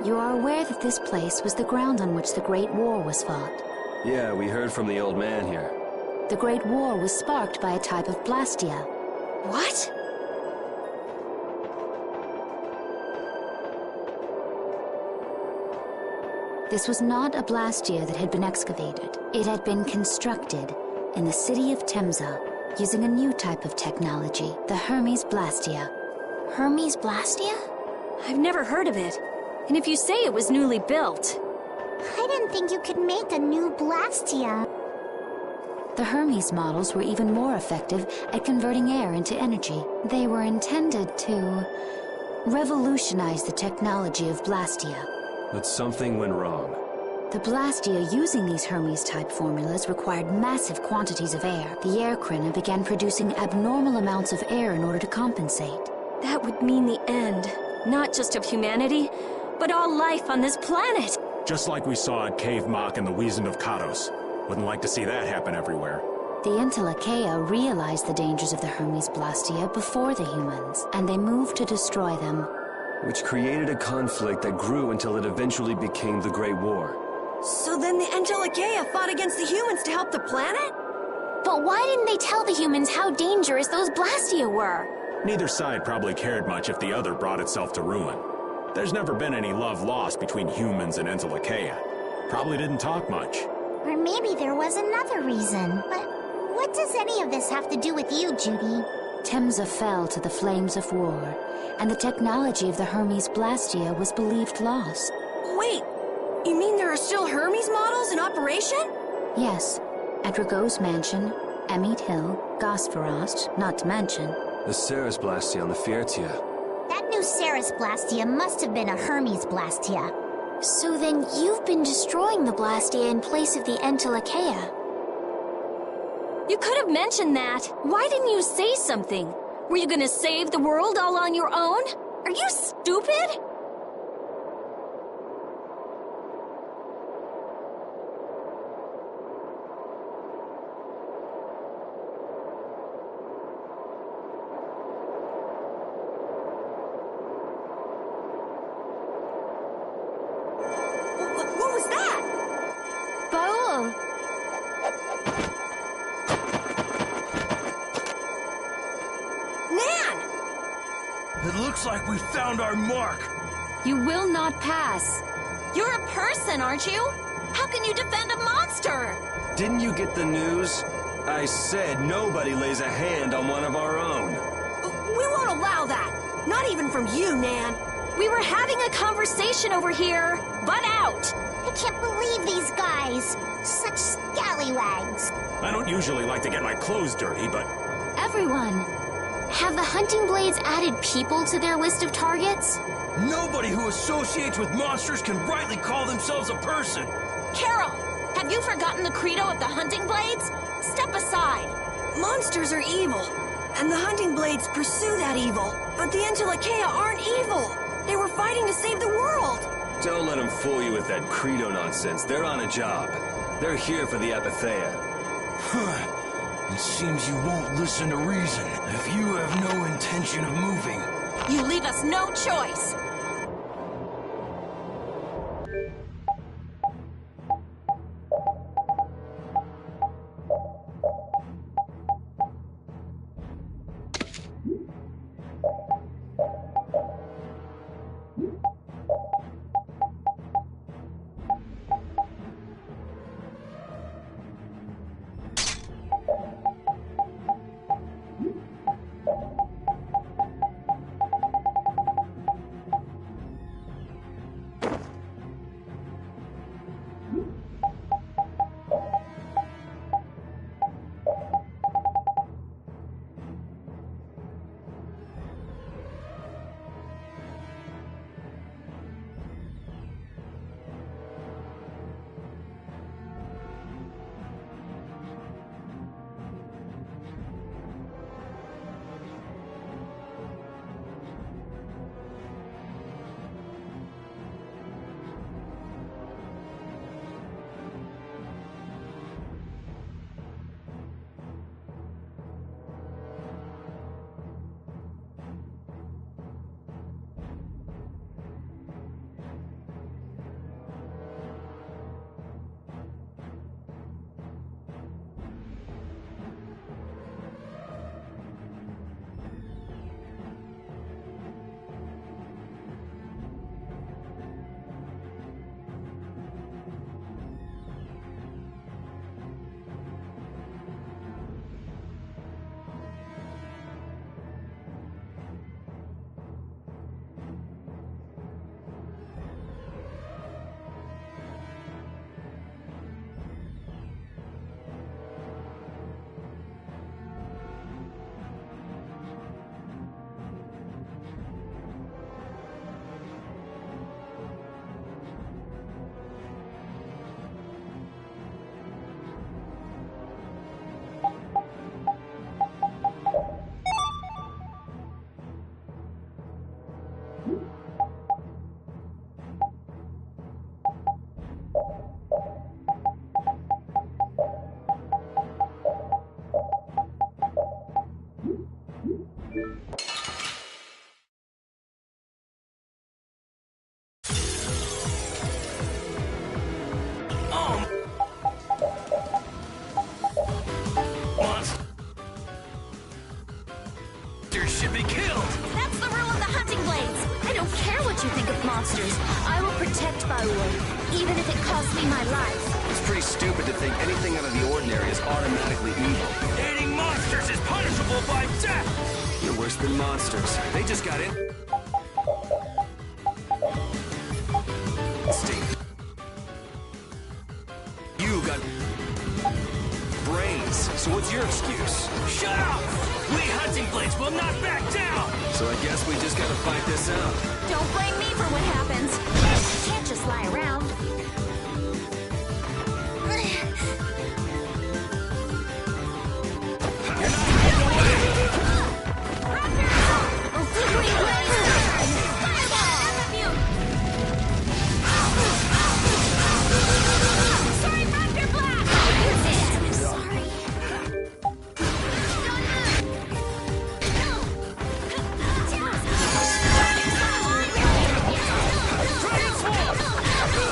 you are aware that this place was the ground on which the Great War was fought. Yeah, we heard from the old man here. The Great War was sparked by a type of blastia. What? This was not a blastia that had been excavated. It had been constructed in the city of Temza using a new type of technology, the Hermes Blastia. Hermes Blastia? I've never heard of it. And if you say it was newly built... I didn't think you could make a new Blastia. The Hermes models were even more effective at converting air into energy. They were intended to revolutionize the technology of Blastia. But something went wrong. The Blastia using these Hermes-type formulas required massive quantities of air. The air Krina began producing abnormal amounts of air in order to compensate. That would mean the end, not just of humanity, but all life on this planet. Just like we saw at Cave Mach and the Wiesent of Kados. Wouldn't like to see that happen everywhere. The Entelekea realized the dangers of the Hermes Blastia before the humans, and they moved to destroy them. Which created a conflict that grew until it eventually became the Great War. So then the Entelekea fought against the humans to help the planet? But why didn't they tell the humans how dangerous those Blastia were? Neither side probably cared much if the other brought itself to ruin. There's never been any love lost between humans and Entelekea. Probably didn't talk much. Or maybe there was another reason. But what does any of this have to do with you, Judy? Temza fell to the flames of war, and the technology of the Hermes Blastia was believed lost. Wait, you mean there are still Hermes models in operation? Yes, at Rago's mansion, Emmeet Hill, Gosferost, not to mention. The Ceres Blastia on the Fiertia. That new Ceres Blastia must have been a Hermes Blastia. So then you've been destroying the Blastia in place of the Entelekea. You could have mentioned that. Why didn't you say something? Were you gonna save the world all on your own? Are you stupid? What was that? Baul! Nan! It looks like we found our mark. You will not pass. You're a person, aren't you? How can you defend a monster? Didn't you get the news? I said nobody lays a hand on one of our own. We won't allow that. Not even from you, Nan. We were having a conversation over here. Butt out! I can't believe these guys. Such scallywags. I don't usually like to get my clothes dirty, but Everyone, have the hunting blades added people to their list of targets? Nobody who associates with monsters can rightly call themselves a person. Carol, have you forgotten the credo of the hunting blades? Step aside. Monsters are evil, and the hunting blades pursue that evil. But the Entelekea aren't evil. They were fighting to save the world. Don't let them fool you with that credo nonsense. They're on a job. They're here for the Apatheia. It seems you won't listen to reason if you have no intention of moving. You leave us no choice. monsters, I will protect Baul, even if it costs me my life. It's pretty stupid to think anything out of the ordinary is automatically evil. Aiding monsters is punishable by death! You're worse than monsters. They just got in. Steve. You got brains, so what's your excuse? Shut up! We hunting blades will not back down! So I guess we just gotta fight this out. Don't blame me for what happens. Can't just lie around. Transform!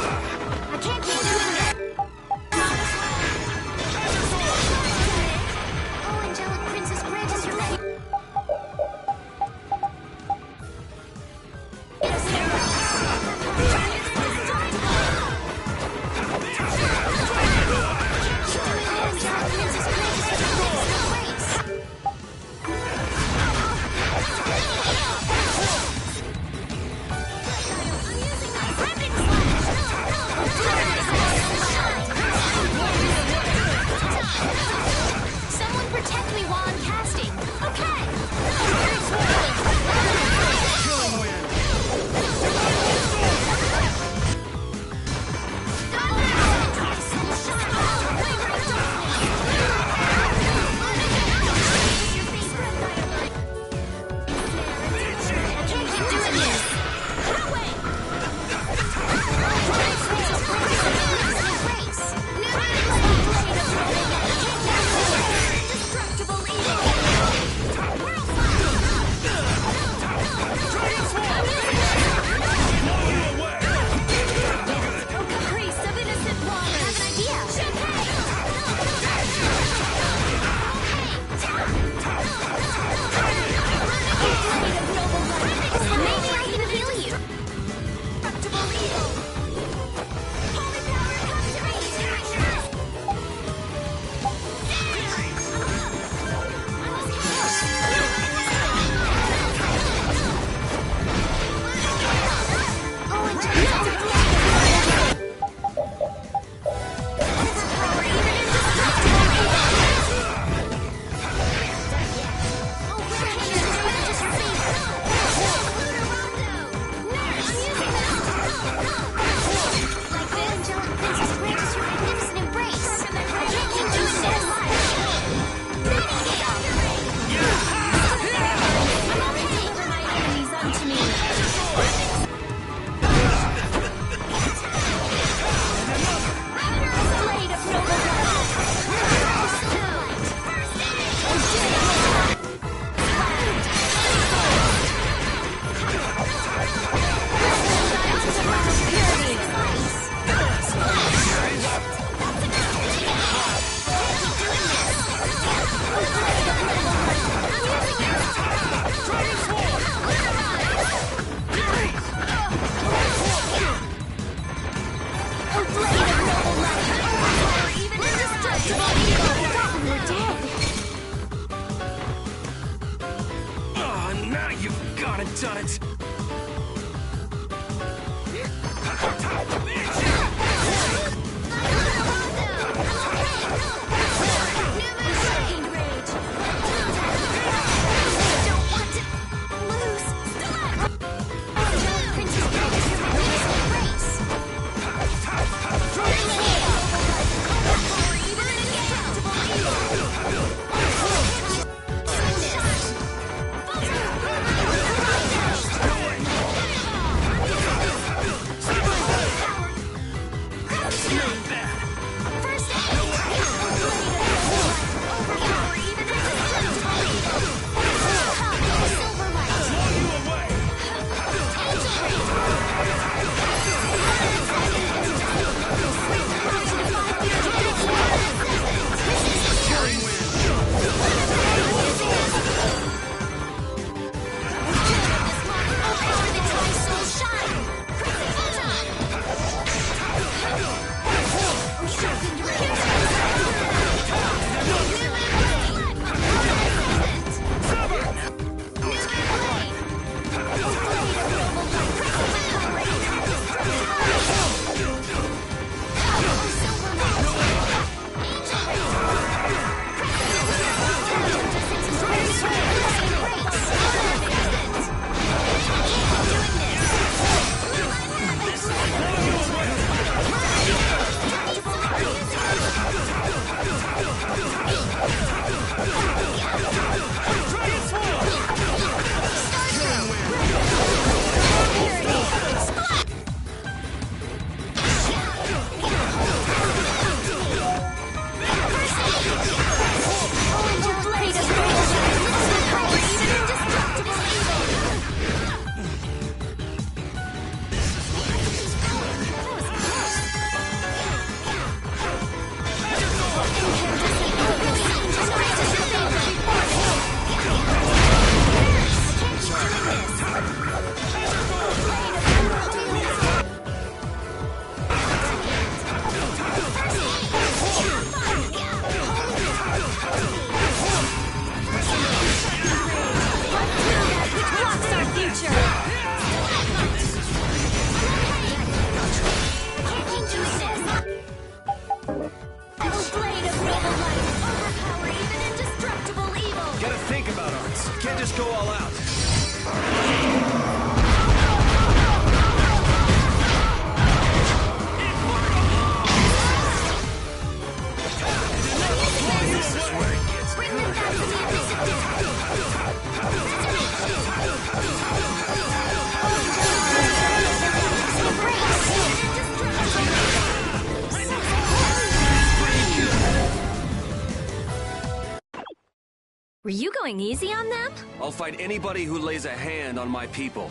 Were you going easy on them? I'll fight anybody who lays a hand on my people.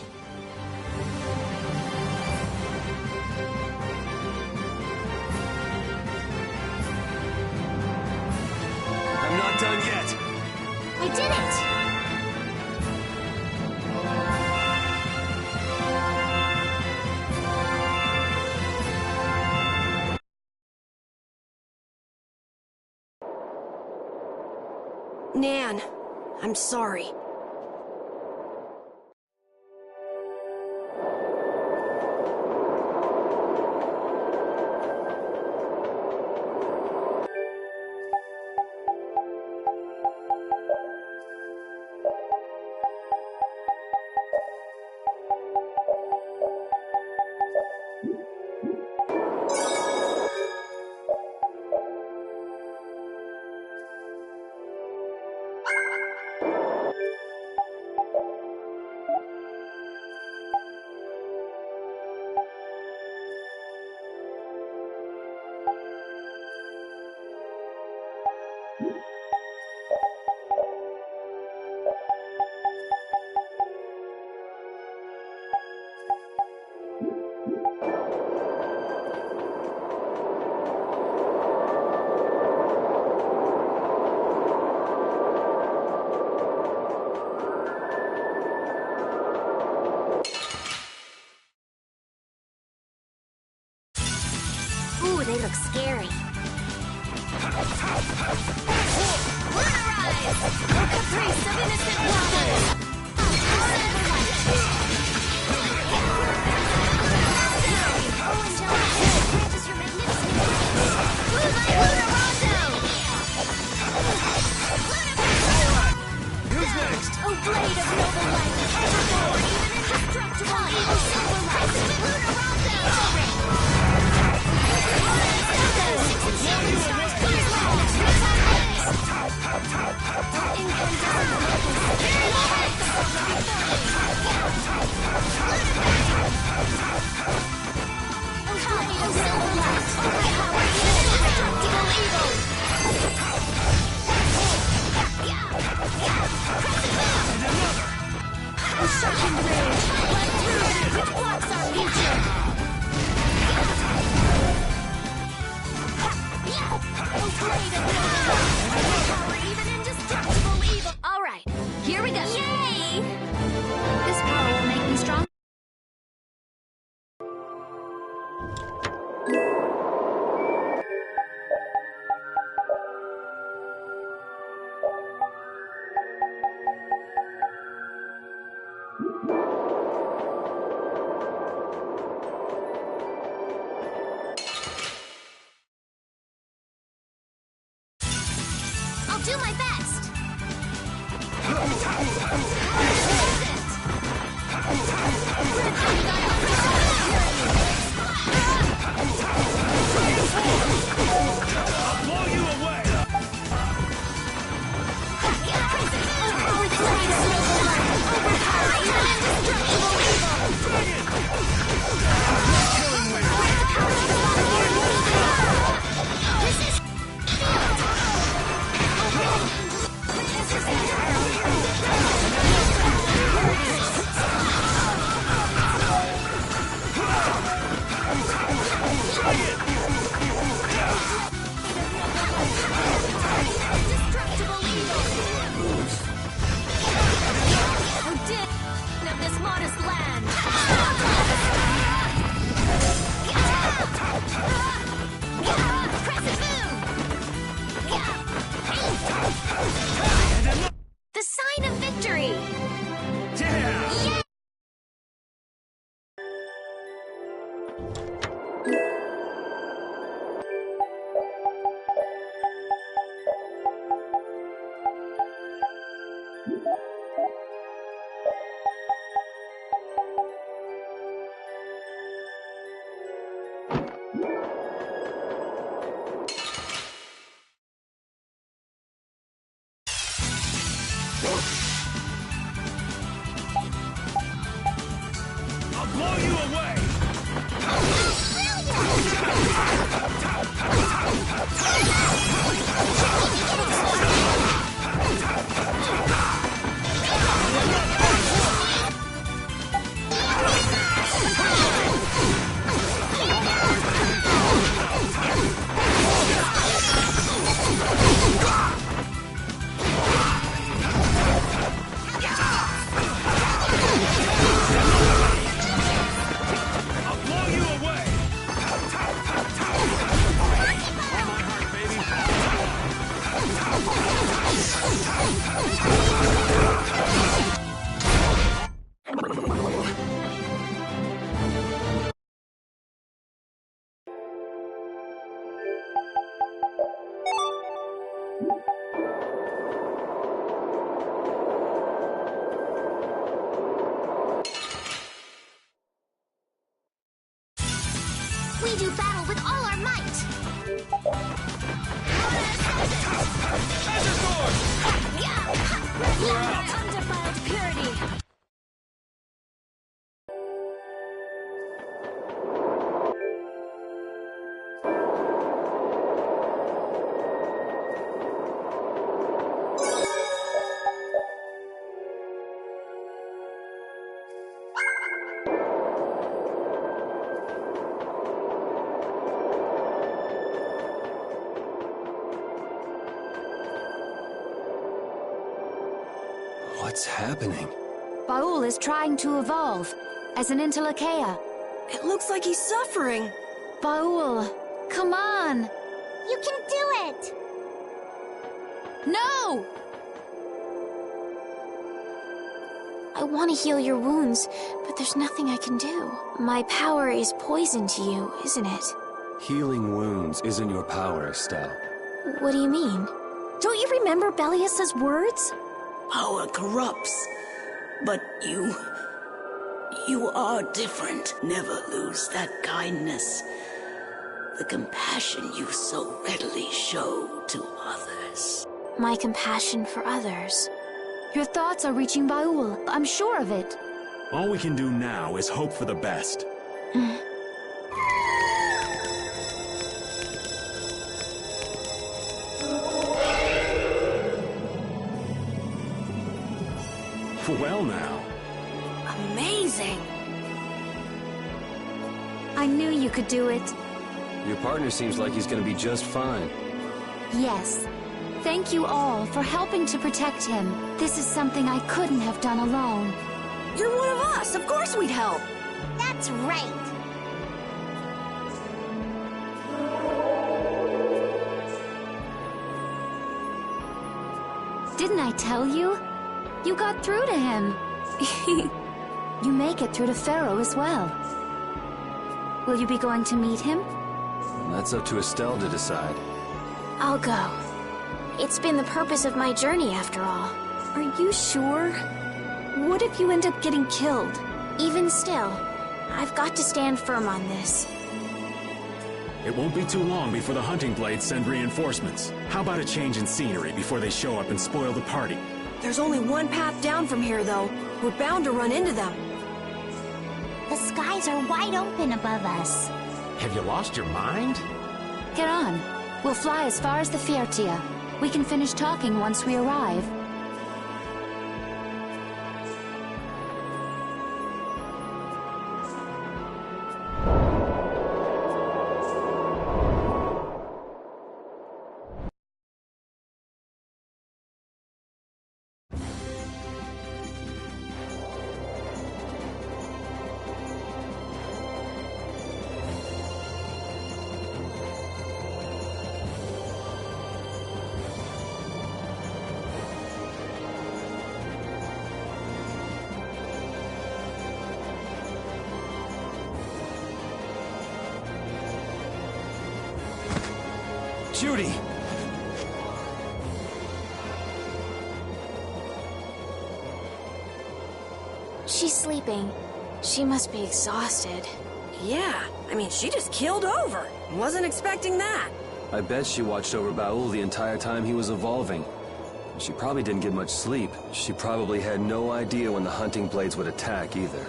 I'm not done yet. I did it! Nan, I'm sorry. Ooh, they look scary. Lunarize! No caprice of innocent waters! Oh, and Joanne, practice your magnificent Moonlight Lunarondo! Who's next? Oh, blade of noble light! Evermore, even indestructible, evil silver light! Lunarondo! All right, here we go. Yay! This power will make me strong. I'll do my best! I'll blow you away! This is... We do battle with all our might! Undefiled purity! What's happening? Baul is trying to evolve as an Entelekea. It looks like he's suffering. Baul, come on! You can do it! No! I want to heal your wounds, but there's nothing I can do. My power is poison to you, isn't it? Healing wounds isn't your power, Estelle. What do you mean? Don't you remember Belius's words? Power corrupts, but you are different. Never lose that kindness, the compassion you so readily show to others. My compassion for others. Your thoughts are reaching Baul. I'm sure of it. All we can do now is hope for the best. Well now. Amazing! I knew you could do it. Your partner seems like he's gonna be just fine. Yes. Thank you all for helping to protect him. This is something I couldn't have done alone. You're one of us! Of course we'd help! That's right! Didn't I tell you? You got through to him. You make it through to Pharaoh as well. Will you be going to meet him? That's up to Estelle to decide. I'll go. It's been the purpose of my journey, after all. Are you sure? What if you end up getting killed? Even still, I've got to stand firm on this. It won't be too long before the hunting blades send reinforcements. How about a change in scenery before they show up and spoil the party? There's only one path down from here, though. We're bound to run into them. The skies are wide open above us. Have you lost your mind? Get on. We'll fly as far as the Fiertia. We can finish talking once we arrive. Judy! She's sleeping. She must be exhausted. Yeah, I mean, she just keeled over. Wasn't expecting that. I bet she watched over Baul the entire time he was evolving. She probably didn't get much sleep. She probably had no idea when the hunting blades would attack either.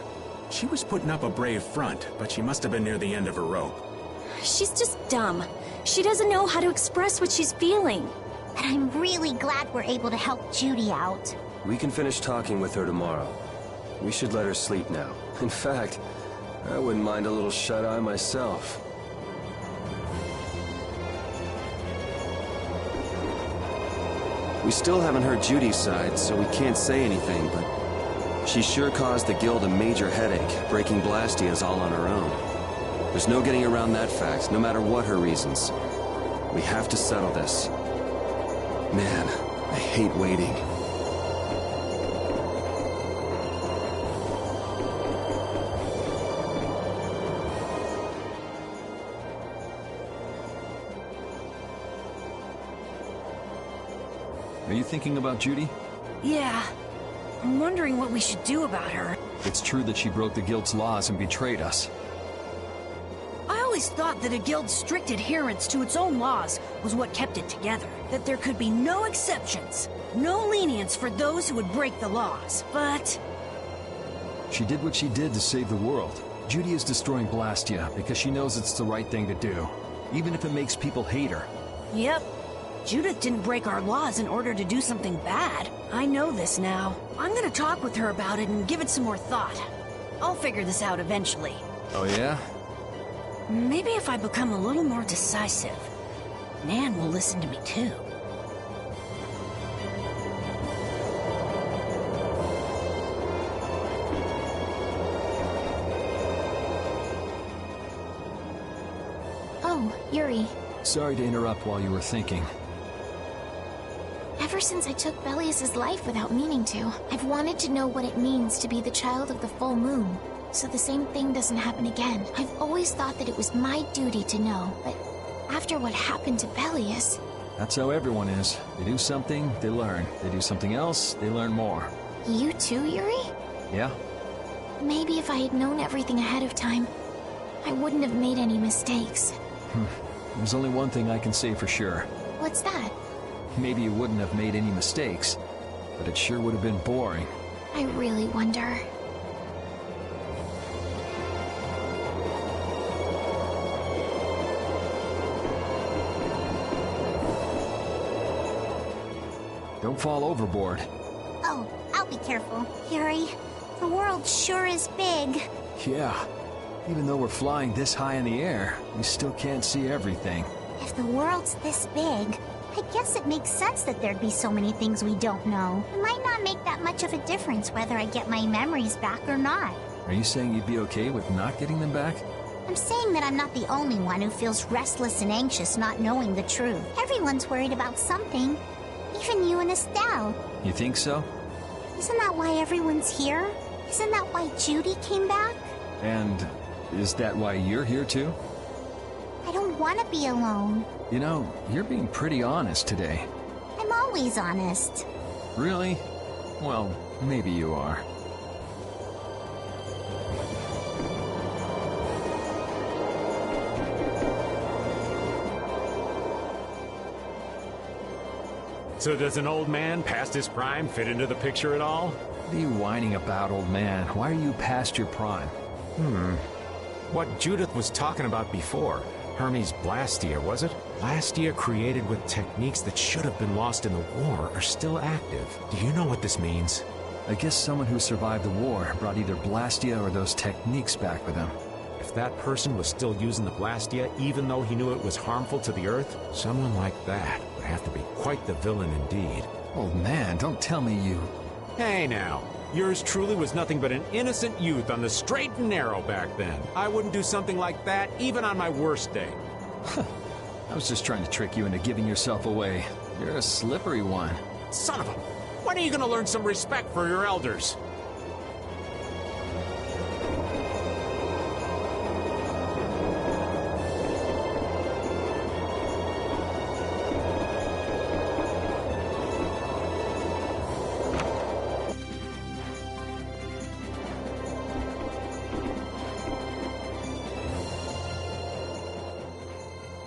She was putting up a brave front, but she must have been near the end of her rope. She's just dumb. She doesn't know how to express what she's feeling. And I'm really glad we're able to help Judy out. We can finish talking with her tomorrow. We should let her sleep now. In fact, I wouldn't mind a little shut-eye myself. We still haven't heard Judy's side, so we can't say anything, but she sure caused the guild a major headache, breaking Blastias all on her own. There's no getting around that fact, no matter what her reasons. We have to settle this. Man, I hate waiting. Are you thinking about Judy? Yeah. I'm wondering what we should do about her. It's true that she broke the guild's laws and betrayed us. I always thought that a guild's strict adherence to its own laws was what kept it together. That there could be no exceptions, no lenience for those who would break the laws. But She did what she did to save the world. Judy is destroying Blastia because she knows it's the right thing to do, even if it makes people hate her. yep, Judith didn't break our laws in order to do something bad. I know this now. I'm gonna talk with her about it and give it some more thought. I'll figure this out eventually. Oh yeah? Maybe if I become a little more decisive, Nan will listen to me too. Oh, Yuri. Sorry to interrupt while you were thinking. Ever since I took Belius's life without meaning to, I've wanted to know what it means to be the child of the full moon, so the same thing doesn't happen again. I've always thought that it was my duty to know, but after what happened to Belius... That's how everyone is. They do something, they learn. They do something else, they learn more. You too, Yuri? Yeah? Maybe if I had known everything ahead of time, I wouldn't have made any mistakes. There's only one thing I can say for sure. What's that? Maybe you wouldn't have made any mistakes, but it sure would have been boring. I really wonder. Don't fall overboard. Oh, I'll be careful. Yuri, the world sure is big. Yeah. Even though we're flying this high in the air, we still can't see everything. If the world's this big, I guess it makes sense that there'd be so many things we don't know. It might not make that much of a difference whether I get my memories back or not. Are you saying you'd be okay with not getting them back? I'm saying that I'm not the only one who feels restless and anxious not knowing the truth. Everyone's worried about something. Even you and Estelle. You think so? Isn't that why everyone's here? Isn't that why Judy came back? And is that why you're here too? I don't want to be alone. You know, you're being pretty honest today. I'm always honest. Really? Well, maybe you are. So does an old man past his prime fit into the picture at all? What are you whining about, old man? Why are you past your prime? What Judith was talking about before. Hermes Blastia, was it? Blastia created with techniques that should have been lost in the war are still active. Do you know what this means? I guess someone who survived the war brought either Blastia or those techniques back with them. If that person was still using the Blastia, even though he knew it was harmful to the Earth, someone like that would have to be quite the villain indeed. Old man, don't tell me you... Hey now, yours truly was nothing but an innocent youth on the straight and narrow back then. I wouldn't do something like that even on my worst day. I was just trying to trick you into giving yourself away. You're a slippery one. Son of a... When are you gonna learn some respect for your elders?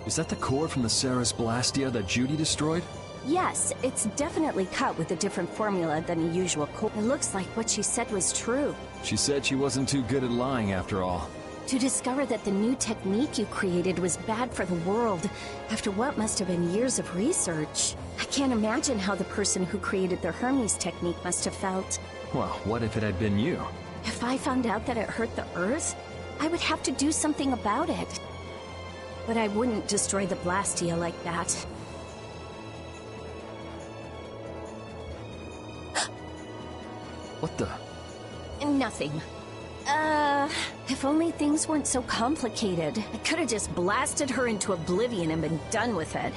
Is that the core from the Ceres Blastia that Judy destroyed? Yes, it's definitely cut with a different formula than the usual core. It looks like what she said was true. She said she wasn't too good at lying after all. To discover that the new technique you created was bad for the world, after what must have been years of research. I can't imagine how the person who created the Hermes technique must have felt. Well, what if it had been you? If I found out that it hurt the Earth, I would have to do something about it. But I wouldn't destroy the Blastia like that. What the... Nothing. If only things weren't so complicated. I could have just blasted her into oblivion and been done with it.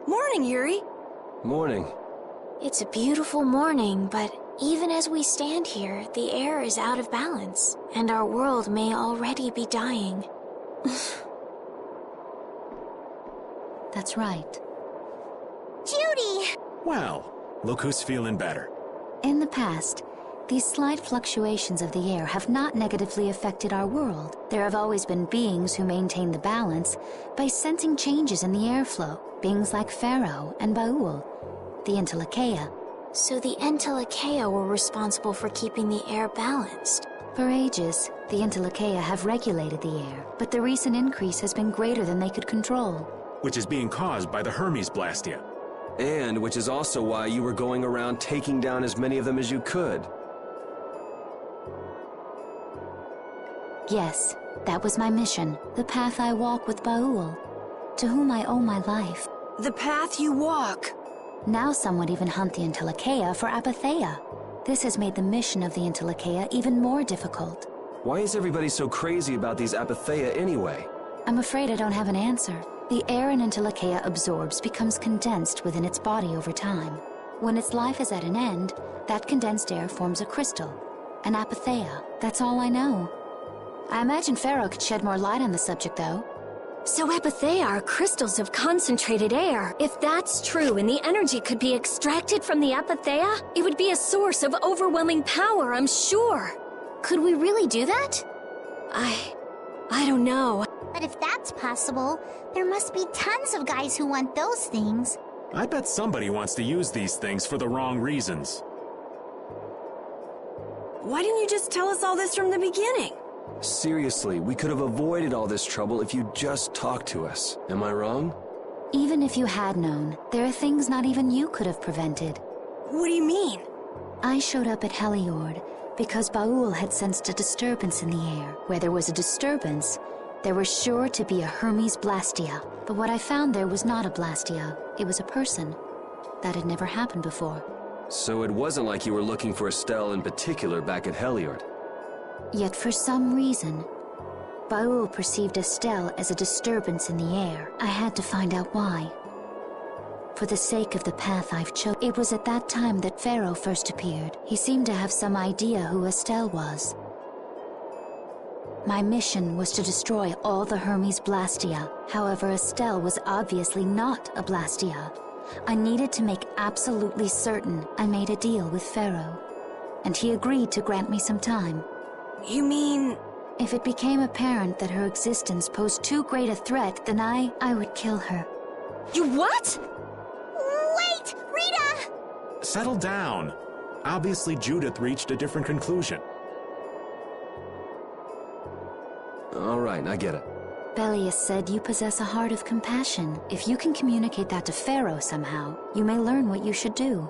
Morning, Yuri. Morning. It's a beautiful morning, but even as we stand here, the air is out of balance, and our world may already be dying. That's right. Judy! Well, look who's feeling better. In the past, these slight fluctuations of the air have not negatively affected our world. There have always been beings who maintain the balance by sensing changes in the airflow, beings like Pharaoh and Baul, the Entelekea. So the Entelekea were responsible for keeping the air balanced. For ages, the Entelekea have regulated the air, but the recent increase has been greater than they could control. Which is being caused by the Hermes Blastia. And which is also why you were going around taking down as many of them as you could. Yes, that was my mission, the path I walk with Baul, to whom I owe my life. The path you walk. Now some would even hunt the Entelekea for Apatheia. This has made the mission of the Entelekea even more difficult. Why is everybody so crazy about these Apatheia anyway? I'm afraid I don't have an answer. The air an Entelekea absorbs becomes condensed within its body over time. When its life is at an end, that condensed air forms a crystal, an Apatheia. That's all I know. I imagine Pharaoh could shed more light on the subject, though. So Apatheia are crystals of concentrated air. If that's true and the energy could be extracted from the Apatheia, it would be a source of overwhelming power, I'm sure. Could we really do that? I don't know. But if that's possible, there must be tons of guys who want those things. I bet somebody wants to use these things for the wrong reasons. Why didn't you just tell us all this from the beginning? Seriously, we could have avoided all this trouble if you'd just talked to us. Am I wrong? Even if you had known, there are things not even you could have prevented. What do you mean? I showed up at Heliord because Baul had sensed a disturbance in the air. Where there was a disturbance, there was sure to be a Hermes Blastia. But what I found there was not a Blastia, it was a person. That had never happened before. So it wasn't like you were looking for Estelle in particular back at Heliord. Yet for some reason, Baul perceived Estelle as a disturbance in the air. I had to find out why. For the sake of the path I've chosen, it was at that time that Pharaoh first appeared. He seemed to have some idea who Estelle was. My mission was to destroy all the Hermes Blastia. However, Estelle was obviously not a Blastia. I needed to make absolutely certain I made a deal with Pharaoh, and he agreed to grant me some time. You mean... If it became apparent that her existence posed too great a threat, then I would kill her. You what? Wait! Rita! Settle down. Obviously, Judith reached a different conclusion. All right, I get it. Belius said you possess a heart of compassion. If you can communicate that to Pharaoh somehow, you may learn what you should do.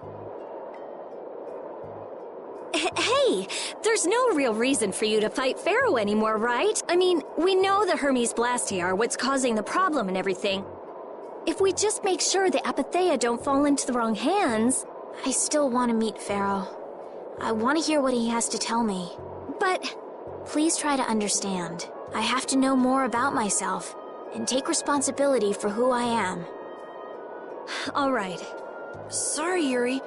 Hey, there's no real reason for you to fight Pharaoh anymore, right? I mean, we know the Hermes Blastia are what's causing the problem and everything. If we just make sure the Apatheia don't fall into the wrong hands... I still want to meet Pharaoh. I want to hear what he has to tell me. But... Please try to understand. I have to know more about myself, and take responsibility for who I am. All right. Sorry, Yuri.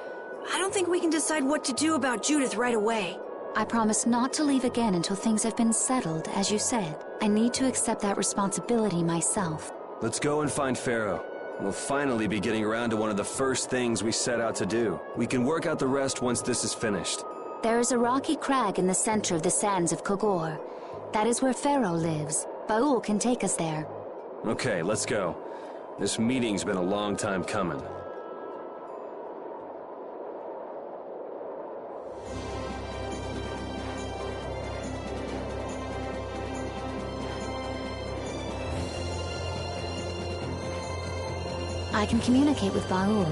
I don't think we can decide what to do about Judith right away. I promise not to leave again until things have been settled, as you said. I need to accept that responsibility myself. Let's go and find Pharaoh. We'll finally be getting around to one of the first things we set out to do. We can work out the rest once this is finished. There is a rocky crag in the center of the sands of Kogor. That is where Pharaoh lives. Baul can take us there. Okay, let's go. This meeting's been a long time coming. I can communicate with Baul,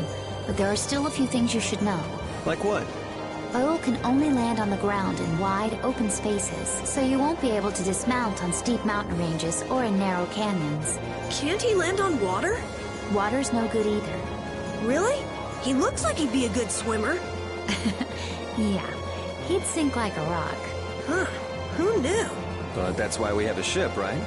but there are still a few things you should know. Like what? Baul can only land on the ground in wide, open spaces, so you won't be able to dismount on steep mountain ranges or in narrow canyons. Can't he land on water? Water's no good either. Really? He looks like he'd be a good swimmer. Yeah, he'd sink like a rock. Huh. Who knew? But that's why we have a ship, right?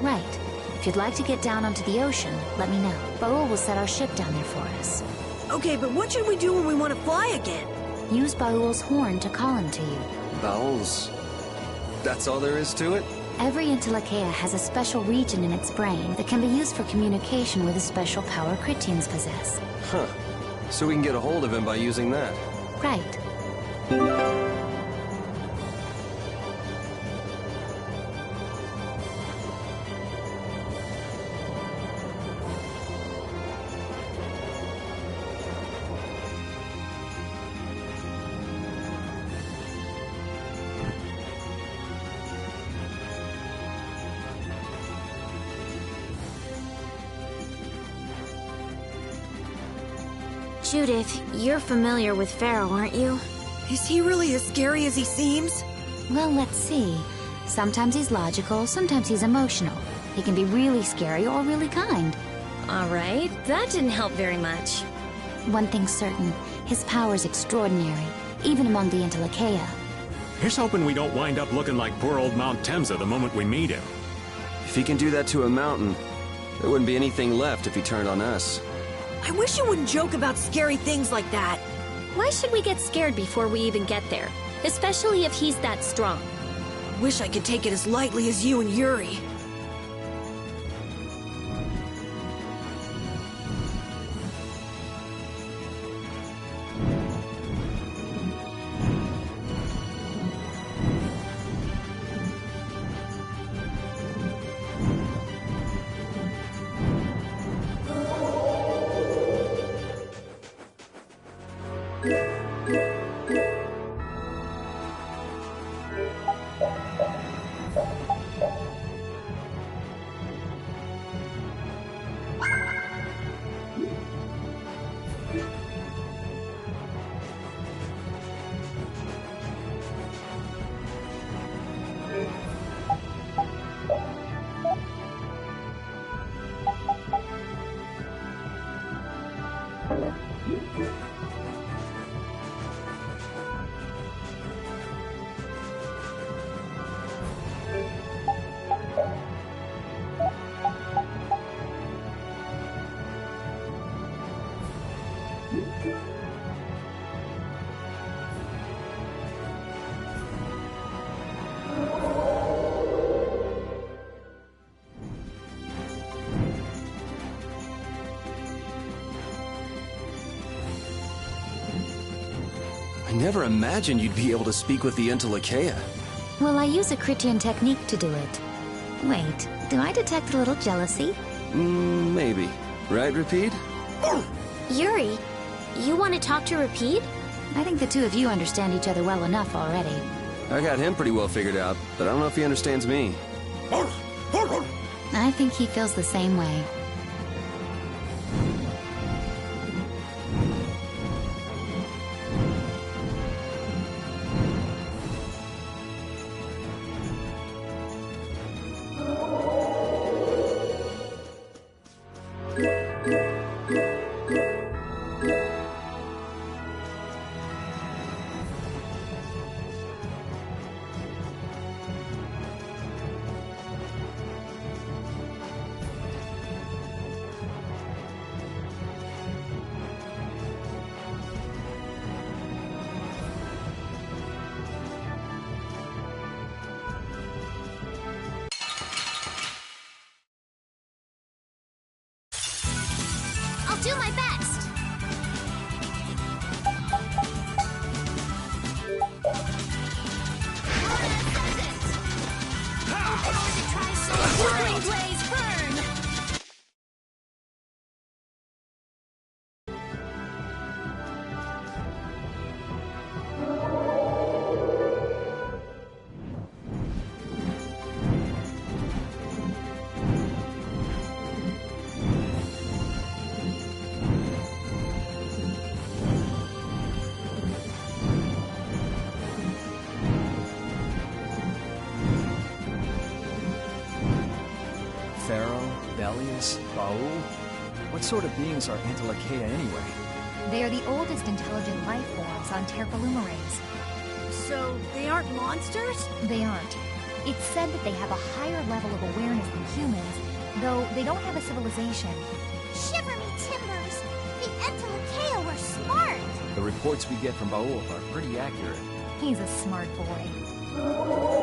Right. If you'd like to get down onto the ocean, let me know. Baul will set our ship down there for us. Okay, but what should we do when we want to fly again? Use Baul's horn to call him to you. Bowels? That's all there is to it? Every Entelekea has a special region in its brain that can be used for communication with a special power Critians possess. Huh. So we can get a hold of him by using that. Right. Judith, you're familiar with Pharaoh, aren't you? Is he really as scary as he seems? Well, let's see. Sometimes he's logical, sometimes he's emotional. He can be really scary or really kind. Alright, that didn't help very much. One thing's certain, his power's extraordinary, even among the Entelekea. Here's hoping we don't wind up looking like poor old Mount Temsa the moment we meet him. If he can do that to a mountain, there wouldn't be anything left if he turned on us. I wish you wouldn't joke about scary things like that. Why should we get scared before we even get there? Especially if he's that strong. Wish I could take it as lightly as you and Yuri. I never imagined you'd be able to speak with the Entelekea. Well, I use a Critian technique to do it. Wait, do I detect a little jealousy? Maybe. Right, Repeat? Yuri, you want to talk to Repeat? I think the two of you understand each other well enough already. I got him pretty well figured out, but I don't know if he understands me. I think he feels the same way. I'll do my best. Whirling blaze burn! Pharaoh, Belius, Baul? What sort of beings are Entelekea anyway? They are the oldest intelligent life forms on Terpolumerase. So, they aren't monsters? They aren't. It's said that they have a higher level of awareness than humans, though they don't have a civilization. Shiver me timbers! The Entelekea were smart! The reports we get from Baul are pretty accurate. He's a smart boy.